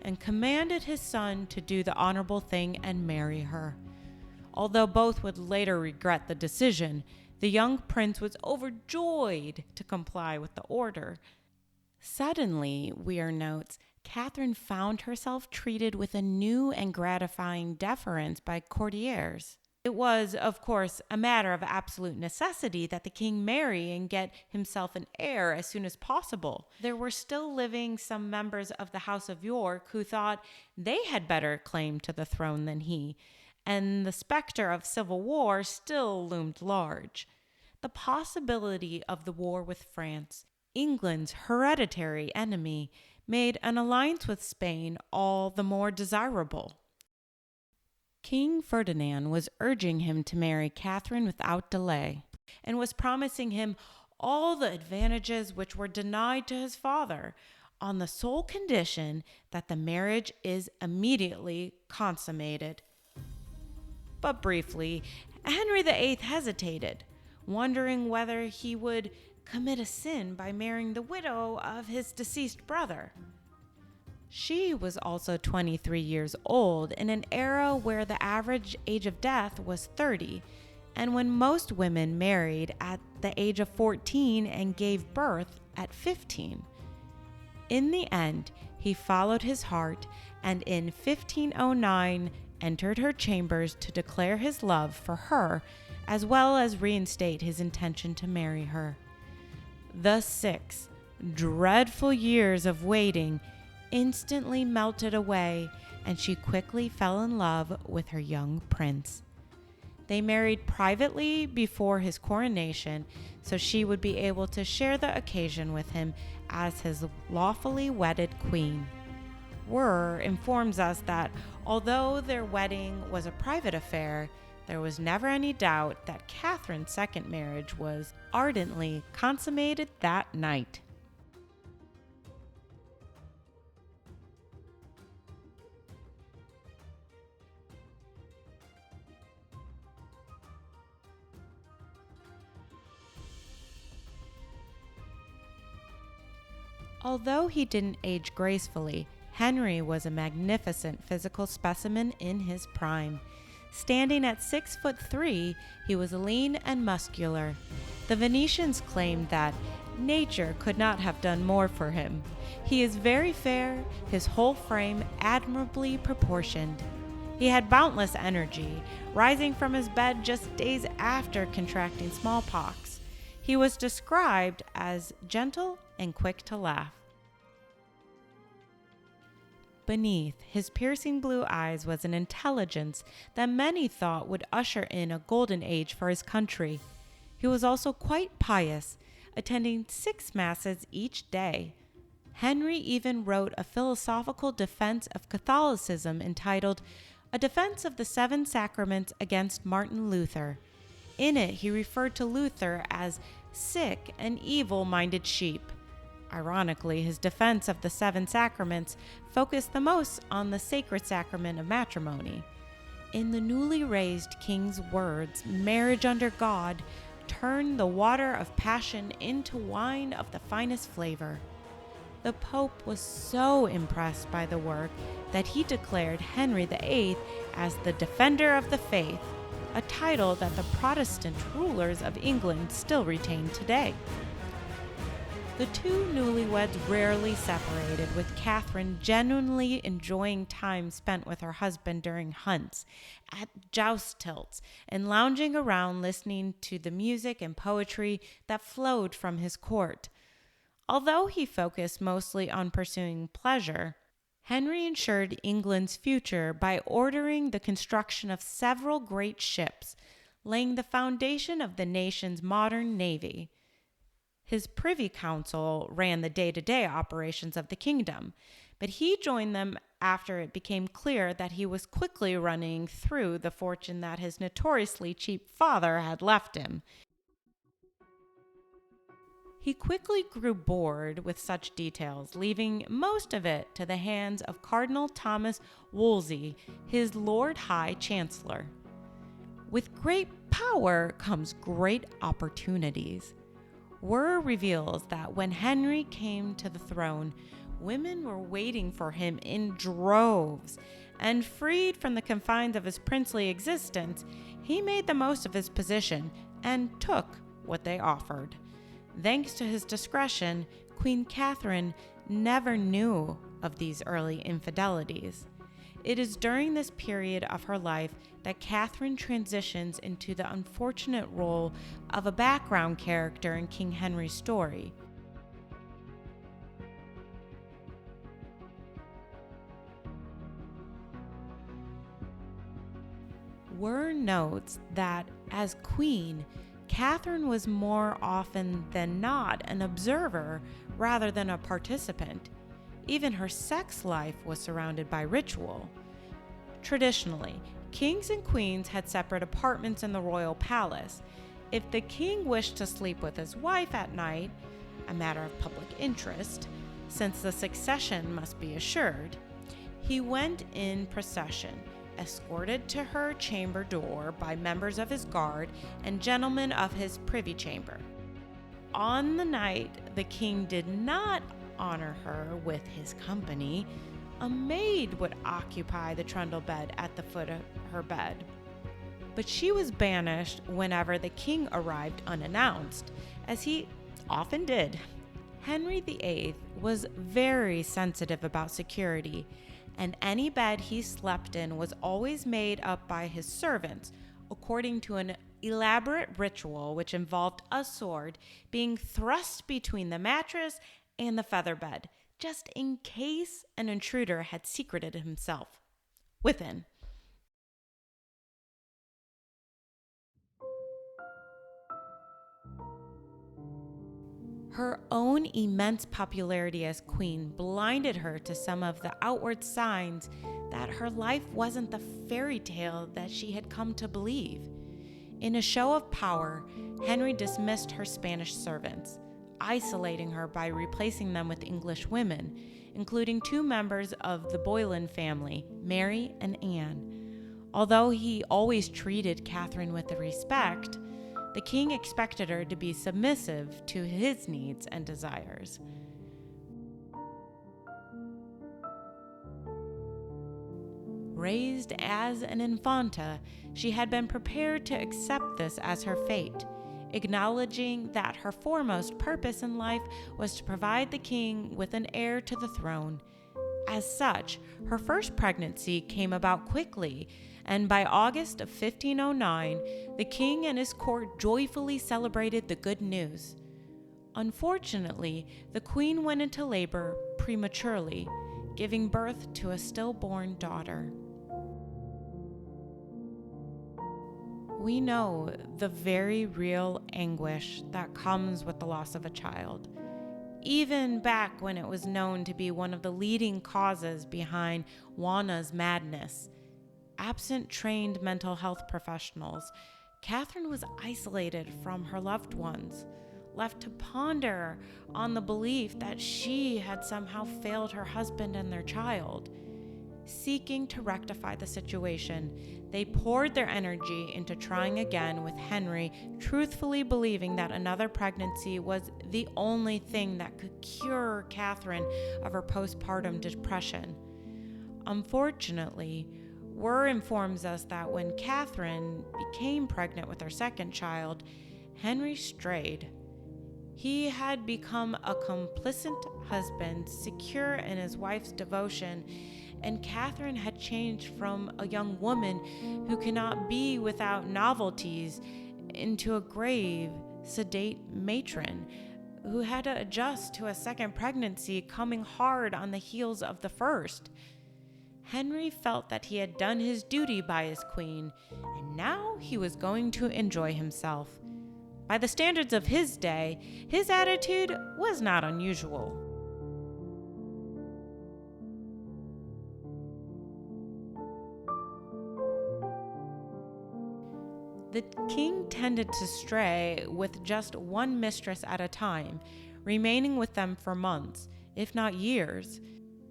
and commanded his son to do the honorable thing and marry her. Although both would later regret the decision, the young prince was overjoyed to comply with the order. Suddenly, Weir notes, Catherine found herself treated with a new and gratifying deference by courtiers. It was, of course, a matter of absolute necessity that the king marry and get himself an heir as soon as possible. There were still living some members of the House of York who thought they had better claim to the throne than he, and the specter of civil war still loomed large. The possibility of the war with France, England's hereditary enemy, made an alliance with Spain all the more desirable. King Ferdinand was urging him to marry Catherine without delay, and was promising him all the advantages which were denied to his father, on the sole condition that the marriage is immediately consummated. But briefly, Henry VIII hesitated, wondering whether he would commit a sin by marrying the widow of his deceased brother. She was also 23 years old in an era where the average age of death was 30, and when most women married at the age of 14 and gave birth at 15. In the end, he followed his heart and in 1509 entered her chambers to declare his love for her as well as reinstate his intention to marry her. The 6 dreadful years of waiting instantly melted away, and she quickly fell in love with her young prince. They married privately before his coronation, so she would be able to share the occasion with him as his lawfully wedded queen. Were informs us that although their wedding was a private affair, there was never any doubt that Catherine's second marriage was ardently consummated that night. Although he didn't age gracefully, Henry was a magnificent physical specimen in his prime. Standing at 6'3", he was lean and muscular. The Venetians claimed that nature could not have done more for him. He is very fair, his whole frame admirably proportioned. He had boundless energy, rising from his bed just days after contracting smallpox. He was described as gentle and quick to laugh. Beneath his piercing blue eyes was an intelligence that many thought would usher in a golden age for his country. He was also quite pious, attending 6 masses each day. Henry even wrote a philosophical defense of Catholicism entitled A Defense of the 7 Sacraments against Martin Luther. In it, he referred to Luther as sick and evil-minded sheep. Ironically, his defense of the 7 sacraments focused the most on the sacred sacrament of matrimony. In the newly raised king's words, marriage under God turned the water of passion into wine of the finest flavor. The Pope was so impressed by the work that he declared Henry VIII as the Defender of the Faith, a title that the Protestant rulers of England still retain today. The two newlyweds rarely separated, with Catherine genuinely enjoying time spent with her husband during hunts, at joust tilts, and lounging around listening to the music and poetry that flowed from his court. Although he focused mostly on pursuing pleasure, Henry ensured England's future by ordering the construction of several great ships, laying the foundation of the nation's modern navy. His Privy Council ran the day-to-day operations of the kingdom, but he joined them after it became clear that he was quickly running through the fortune that his notoriously cheap father had left him. He quickly grew bored with such details, leaving most of it to the hands of Cardinal Thomas Wolsey, his Lord High Chancellor. With great power comes great opportunities. Word reveals that when Henry came to the throne, women were waiting for him in droves, and freed from the confines of his princely existence, he made the most of his position and took what they offered. Thanks to his discretion, Queen Catherine never knew of these early infidelities. It is during this period of her life that Catherine transitions into the unfortunate role of a background character in King Henry's story. Word notes that as queen, Catherine was more often than not an observer rather than a participant. Even her sex life was surrounded by ritual. Traditionally, kings and queens had separate apartments in the royal palace. If the king wished to sleep with his wife at night, a matter of public interest, since the succession must be assured, he went in procession, escorted to her chamber door by members of his guard and gentlemen of his privy chamber. On the night the king did not honor her with his company, a maid would occupy the trundle bed at the foot of her bed. But she was banished whenever the king arrived unannounced, as he often did. Henry VIII was very sensitive about security, and any bed he slept in was always made up by his servants, according to an elaborate ritual which involved a sword being thrust between the mattress and the feather bed, just in case an intruder had secreted himself within. Her own immense popularity as queen blinded her to some of the outward signs that her life wasn't the fairy tale that she had come to believe. In a show of power, Henry dismissed her Spanish servants, isolating her by replacing them with English women, including 2 members of the Boleyn family, Mary and Anne. Although he always treated Catherine with respect, the king expected her to be submissive to his needs and desires. Raised as an infanta, she had been prepared to accept this as her fate, acknowledging that her foremost purpose in life was to provide the king with an heir to the throne. As such, her first pregnancy came about quickly, and by August of 1509, the king and his court joyfully celebrated the good news. Unfortunately, the queen went into labor prematurely, giving birth to a stillborn daughter. We know the very real anguish that comes with the loss of a child. Even back when it was known to be one of the leading causes behind Juana's madness, absent trained mental health professionals, Catherine was isolated from her loved ones, left to ponder on the belief that she had somehow failed her husband and their child. Seeking to rectify the situation, they poured their energy into trying again with Henry, truthfully believing that another pregnancy was the only thing that could cure Catherine of her postpartum depression. Unfortunately, word informs us that when Catherine became pregnant with her second child, Henry strayed. He had become a complacent husband, secure in his wife's devotion, and Catherine had changed from a young woman who cannot be without novelties into a grave, sedate matron who had to adjust to a second pregnancy coming hard on the heels of the first. Henry felt that he had done his duty by his queen, and now he was going to enjoy himself. By the standards of his day, his attitude was not unusual. The king tended to stray with just one mistress at a time, remaining with them for months, if not years.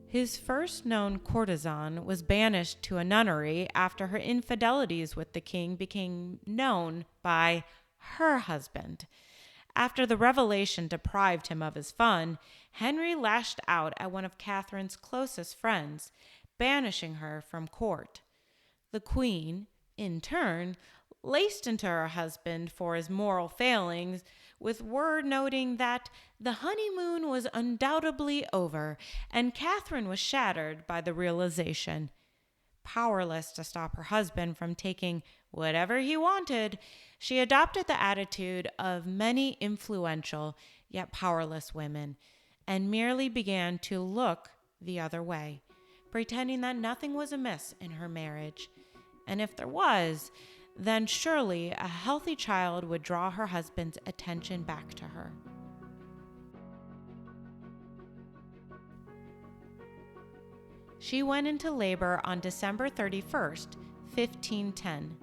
His first known courtesan was banished to a nunnery after her infidelities with the king became known by her husband. After the revelation deprived him of his fun, Henry lashed out at one of Catherine's closest friends, banishing her from court. The queen, in turn, laced into her husband for his moral failings, with word noting that the honeymoon was undoubtedly over, and Catherine was shattered by the realization. Powerless to stop her husband from taking whatever he wanted, she adopted the attitude of many influential yet powerless women, and merely began to look the other way, pretending that nothing was amiss in her marriage. And if there was, then surely a healthy child would draw her husband's attention back to her. She went into labor on December 31st, 1510,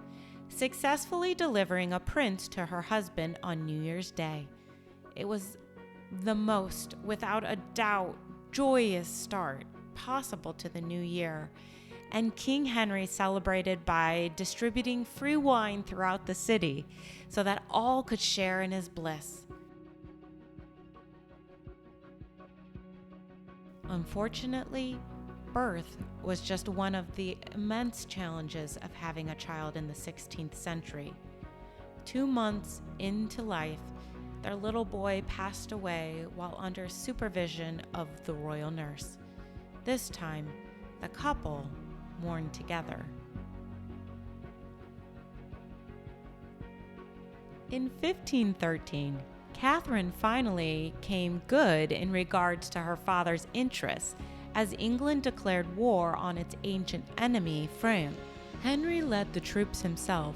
successfully delivering a prince to her husband on New Year's Day. It was the most, without a doubt, joyous start possible to the new year, and King Henry celebrated by distributing free wine throughout the city so that all could share in his bliss. Unfortunately, birth was just one of the immense challenges of having a child in the 16th century. 2 months into life, their little boy passed away while under supervision of the royal nurse. This time, the couple mourned together. In 1513, Catherine finally came good in regards to her father's interests, as England declared war on its ancient enemy, France. Henry led the troops himself,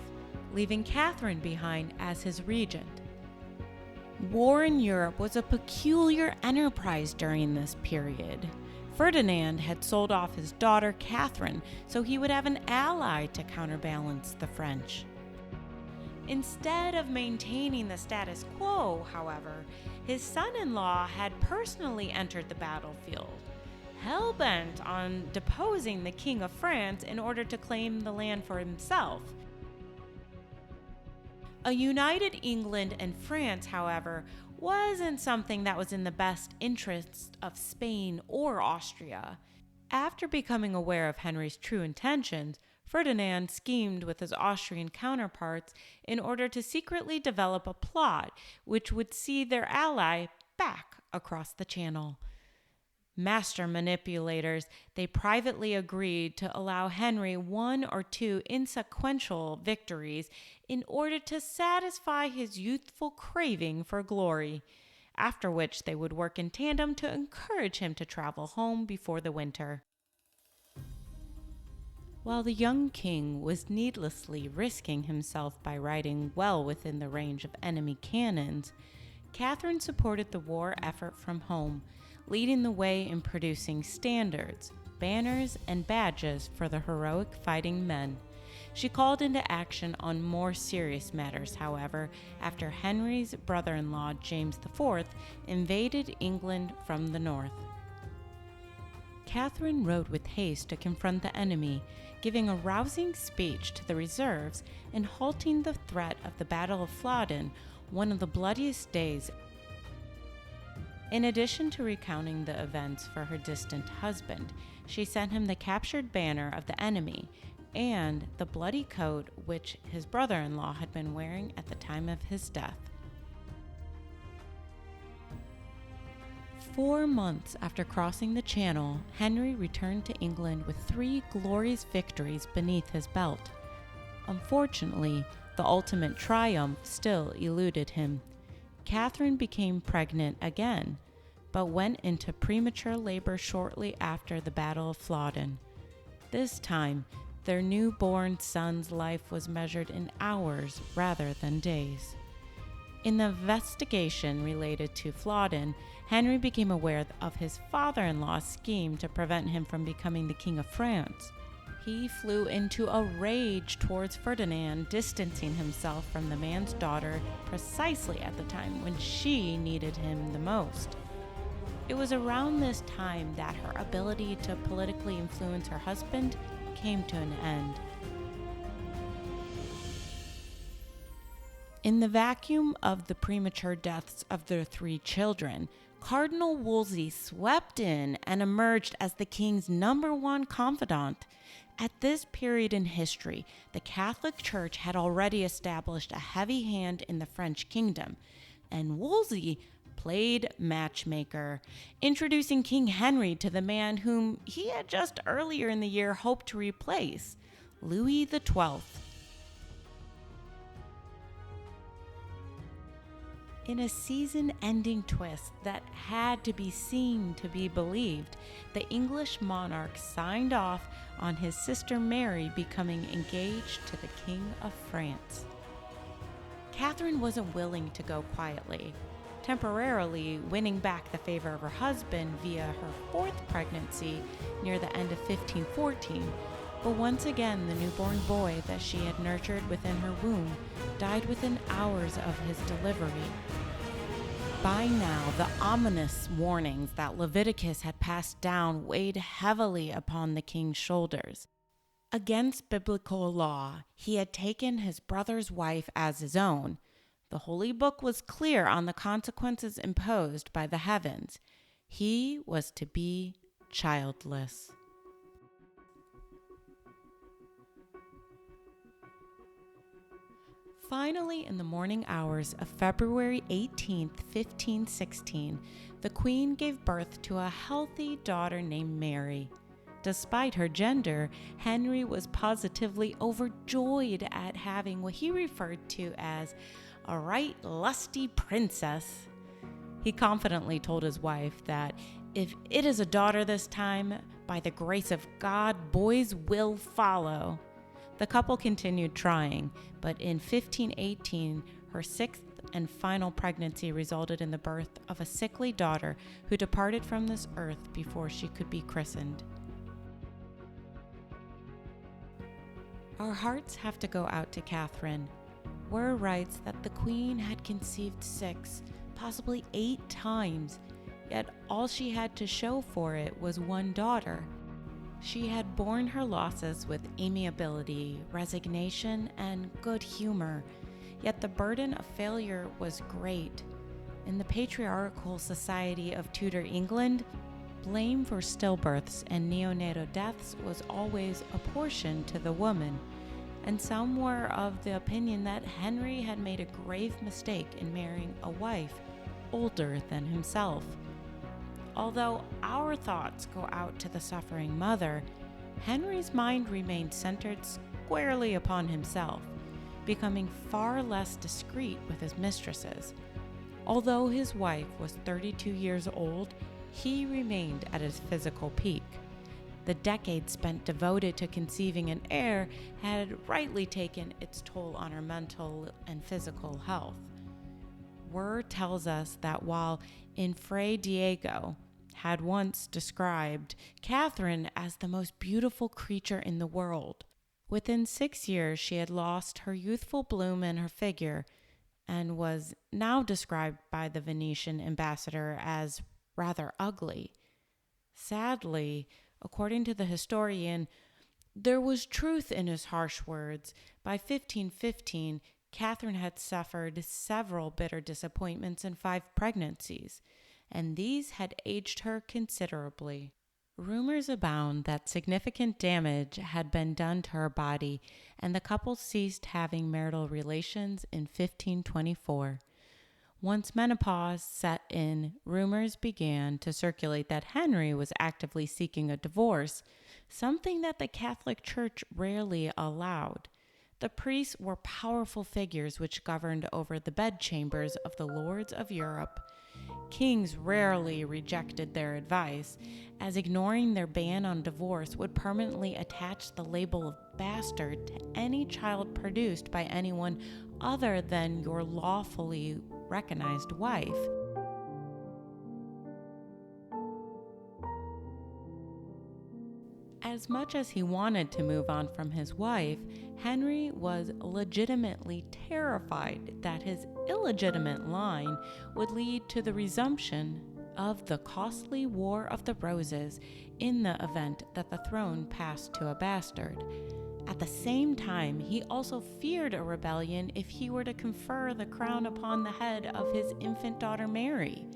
leaving Catherine behind as his regent. War in Europe was a peculiar enterprise during this period. Ferdinand had sold off his daughter Catherine so he would have an ally to counterbalance the French. Instead of maintaining the status quo, however, his son-in-law had personally entered the battlefield, hell-bent on deposing the King of France in order to claim the land for himself. A united England and France, however, wasn't something that was in the best interest of Spain or Austria. After becoming aware of Henry's true intentions, Ferdinand schemed with his Austrian counterparts in order to secretly develop a plot which would see their ally back across the channel. Master manipulators, they privately agreed to allow Henry one or two insequential victories in order to satisfy his youthful craving for glory, after which they would work in tandem to encourage him to travel home before the winter. While the young king was needlessly risking himself by riding well within the range of enemy cannons, Catherine supported the war effort from home, leading the way in producing standards, banners, and badges for the heroic fighting men. She called into action on more serious matters, however, after Henry's brother-in-law, James IV, invaded England from the north. Catherine rode with haste to confront the enemy, giving a rousing speech to the reserves and halting the threat of the Battle of Flodden, one of the bloodiest days. In addition to recounting the events for her distant husband, she sent him the captured banner of the enemy and the bloody coat which his brother-in-law had been wearing at the time of his death. 4 months after crossing the Channel, Henry returned to England with 3 glorious victories beneath his belt. Unfortunately, the ultimate triumph still eluded him. Catherine became pregnant again, but went into premature labor shortly after the Battle of Flodden. This time, their newborn son's life was measured in hours rather than days. In the investigation related to Flodden, Henry became aware of his father-in-law's scheme to prevent him from becoming the King of France. He flew into a rage towards Ferdinand, distancing himself from the man's daughter precisely at the time when she needed him the most. It was around this time that her ability to politically influence her husband came to an end. In the vacuum of the premature deaths of their 3 children, Cardinal Wolsey swept in and emerged as the king's #1 confidant. At this period in history, the Catholic Church had already established a heavy hand in the French kingdom, and Wolsey played matchmaker, introducing King Henry to the man whom he had just earlier in the year hoped to replace, Louis XII. In a season-ending twist that had to be seen to be believed, the English monarch signed off on his sister Mary becoming engaged to the King of France. Catherine wasn't willing to go quietly, temporarily winning back the favor of her husband via her 4th pregnancy near the end of 1514. But once again, the newborn boy that she had nurtured within her womb died within hours of his delivery. By now, the ominous warnings that Leviticus had passed down weighed heavily upon the king's shoulders. Against biblical law, he had taken his brother's wife as his own. The holy book was clear on the consequences imposed by the heavens. He was to be childless. Finally, in the morning hours of February 18, 1516, the Queen gave birth to a healthy daughter named Mary. Despite her gender, Henry was positively overjoyed at having what he referred to as a right lusty princess. He confidently told his wife that if it is a daughter this time, by the grace of God, boys will follow. The couple continued trying, but in 1518, her 6th and final pregnancy resulted in the birth of a sickly daughter who departed from this earth before she could be christened. Our hearts have to go out to Catherine. Word writes that the Queen had conceived 6, possibly 8 times, yet all she had to show for it was 1 daughter. She had borne her losses with amiability, resignation, and good humor, yet the burden of failure was great. In the patriarchal society of Tudor England, blame for stillbirths and neonatal deaths was always apportioned to the woman, and some were of the opinion that Henry had made a grave mistake in marrying a wife older than himself. Although our thoughts go out to the suffering mother, Henry's mind remained centered squarely upon himself, becoming far less discreet with his mistresses. Although his wife was 32 years old, he remained at his physical peak. The decade spent devoted to conceiving an heir had rightly taken its toll on her mental and physical health. Word tells us that while in Fray Diego had once described Catherine as the most beautiful creature in the world, within 6 years she had lost her youthful bloom and her figure, and was now described by the Venetian ambassador as rather ugly. Sadly, according to the historian, there was truth in his harsh words. By 1515, Catherine had suffered several bitter disappointments and 5 pregnancies, and these had aged her considerably. Rumors abound that significant damage had been done to her body, and the couple ceased having marital relations in 1524. Once menopause set in, rumors began to circulate that Henry was actively seeking a divorce, something that the Catholic Church rarely allowed. The priests were powerful figures which governed over the bedchambers of the lords of Europe. Kings rarely rejected their advice, as ignoring their ban on divorce would permanently attach the label of bastard to any child produced by anyone other than your lawfully recognized wife. As much as he wanted to move on from his wife, Henry was legitimately terrified that his illegitimate line would lead to the resumption of the costly War of the Roses in the event that the throne passed to a bastard. At the same time, he also feared a rebellion if he were to confer the crown upon the head of his infant daughter Mary.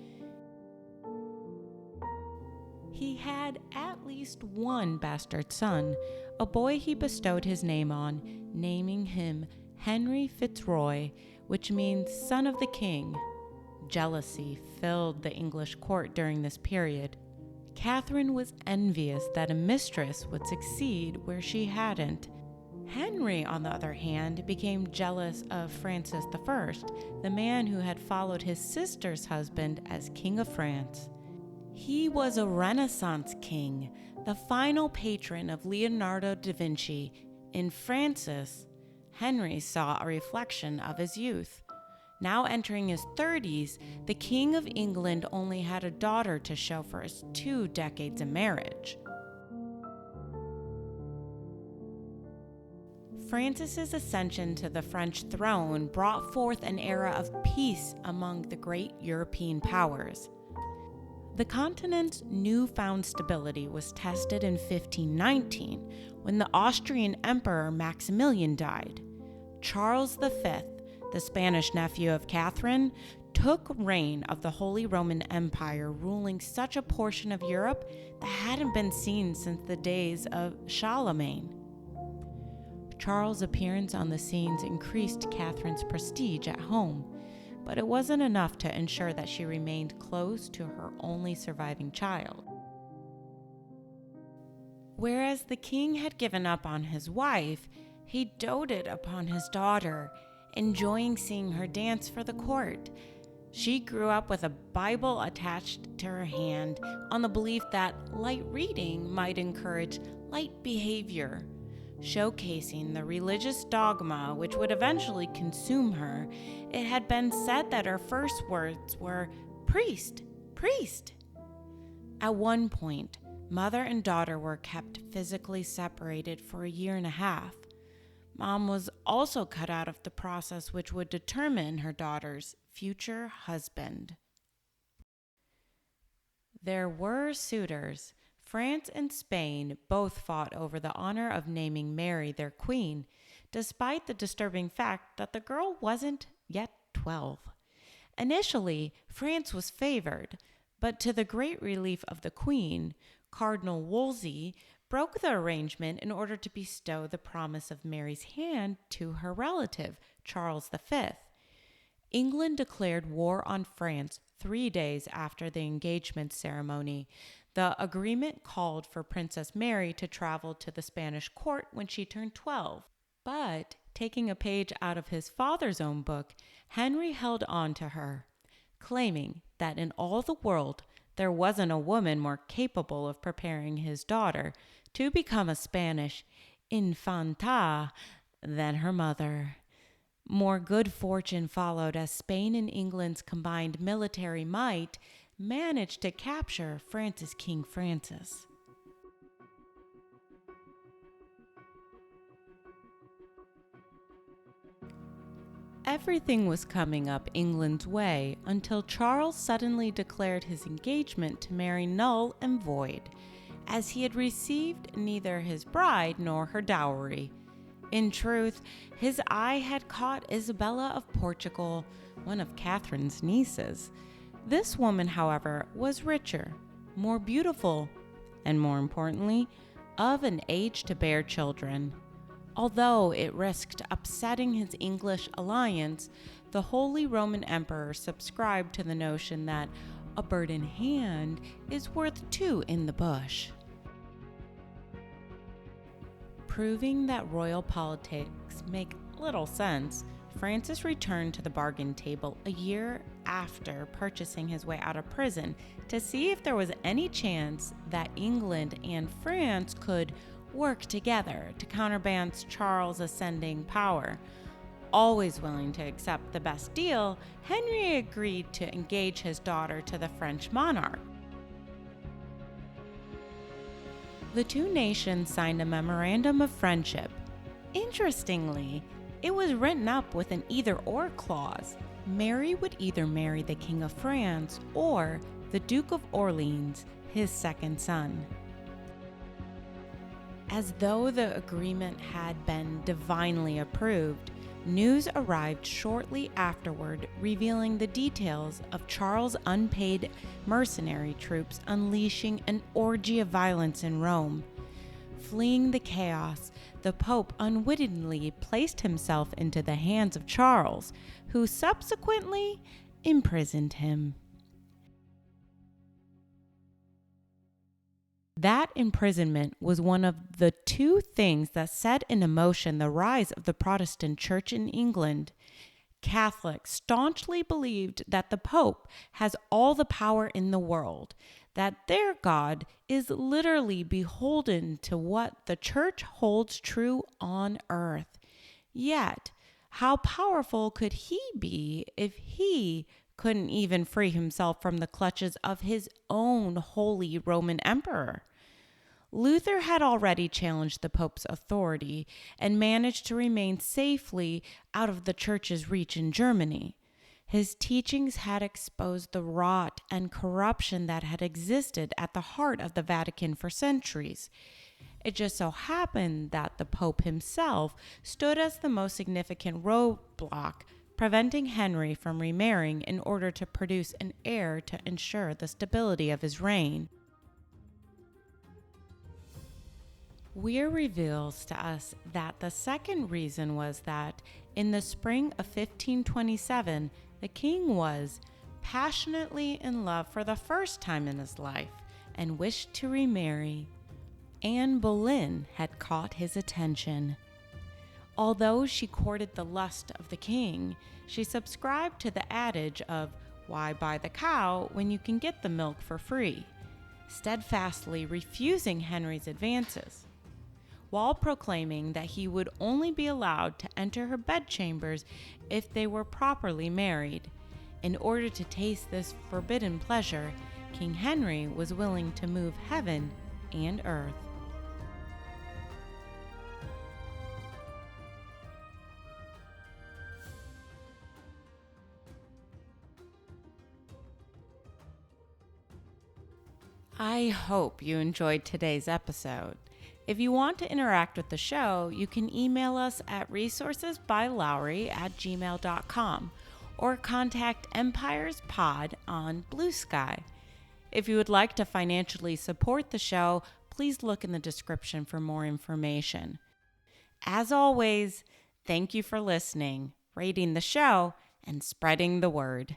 He had at least one bastard son, a boy he bestowed his name on, naming him Henry Fitzroy, which means son of the king. Jealousy filled the English court during this period. Catherine was envious that a mistress would succeed where she hadn't. Henry, on the other hand, became jealous of Francis I, the man who had followed his sister's husband as King of France. He was a Renaissance king, the final patron of Leonardo da Vinci. In Francis, Henry saw a reflection of his youth. Now entering his 30s, the King of England only had a daughter to show for his 2 decades of marriage. Francis's ascension to the French throne brought forth an era of peace among the great European powers. The continent's newfound stability was tested in 1519 when the Austrian Emperor Maximilian died. Charles V, the Spanish nephew of Catherine, took reign of the Holy Roman Empire, ruling such a portion of Europe that hadn't been seen since the days of Charlemagne. Charles' appearance on the scenes increased Catherine's prestige at home, but it wasn't enough to ensure that she remained close to her only surviving child. Whereas the king had given up on his wife, he doted upon his daughter, enjoying seeing her dance for the court. She grew up with a Bible attached to her hand on the belief that light reading might encourage light behavior. Showcasing the religious dogma which would eventually consume her, it had been said that her first words were, "Priest, priest." At one point, mother and daughter were kept physically separated for a year and a half. Mom was also cut out of the process which would determine her daughter's future husband. There were suitors. France and Spain both fought over the honor of naming Mary their queen, despite the disturbing fact that the girl wasn't yet 12. Initially, France was favored, but to the great relief of the queen, Cardinal Wolsey broke the arrangement in order to bestow the promise of Mary's hand to her relative, Charles V. England declared war on France 3 days after the engagement ceremony. The agreement called for Princess Mary to travel to the Spanish court when she turned 12. But, taking a page out of his father's own book, Henry held on to her, claiming that in all the world there wasn't a woman more capable of preparing his daughter to become a Spanish infanta than her mother. More good fortune followed as Spain and England's combined military might managed to capture France's King Francis. Everything was coming up England's way until Charles suddenly declared his engagement to Mary null and void, as he had received neither his bride nor her dowry. In truth, his eye had caught Isabella of Portugal, one of Catherine's nieces. This woman, however, was richer, more beautiful, and more importantly, of an age to bear children. Although it risked upsetting his English alliance, the Holy Roman Emperor subscribed to the notion that a bird in hand is worth two in the bush. Proving that royal politics make little sense, Francis returned to the bargain table a year after purchasing his way out of prison to see if there was any chance that England and France could work together to counterbalance Charles' ascending power. Always willing to accept the best deal, Henry agreed to engage his daughter to the French monarch. The two nations signed a memorandum of friendship. Interestingly, it was written up with an either-or clause. Mary would either marry the King of France or the Duke of Orleans, his second son. As though the agreement had been divinely approved, news arrived shortly afterward revealing the details of Charles' unpaid mercenary troops unleashing an orgy of violence in Rome. Fleeing the chaos, the Pope unwittingly placed himself into the hands of Charles, who subsequently imprisoned him. That imprisonment was one of the two things that set in motion the rise of the Protestant Church in England. Catholics staunchly believed that the Pope has all the power in the world, that their God is literally beholden to what the Church holds true on earth. Yet, how powerful could he be if he couldn't even free himself from the clutches of his own Holy Roman Emperor? Luther had already challenged the Pope's authority and managed to remain safely out of the Church's reach in Germany. His teachings had exposed the rot and corruption that had existed at the heart of the Vatican for centuries. It just so happened that the Pope himself stood as the most significant roadblock, preventing Henry from remarrying in order to produce an heir to ensure the stability of his reign. Weir reveals to us that the second reason was that in the spring of 1527, the king was passionately in love for the first time in his life and wished to remarry. Anne Boleyn had caught his attention. Although she courted the lust of the king, she subscribed to the adage of, "Why buy the cow when you can get the milk for free?" steadfastly refusing Henry's advances, while proclaiming that he would only be allowed to enter her bedchambers if they were properly married. In order to taste this forbidden pleasure, King Henry was willing to move heaven and earth. I hope you enjoyed today's episode. If you want to interact with the show, you can email us at resourcesbylowery@gmail.com or contact EmpiresPod on Bluesky. If you would like to financially support the show, please look in the description for more information. As always, thank you for listening, rating the show, and spreading the word.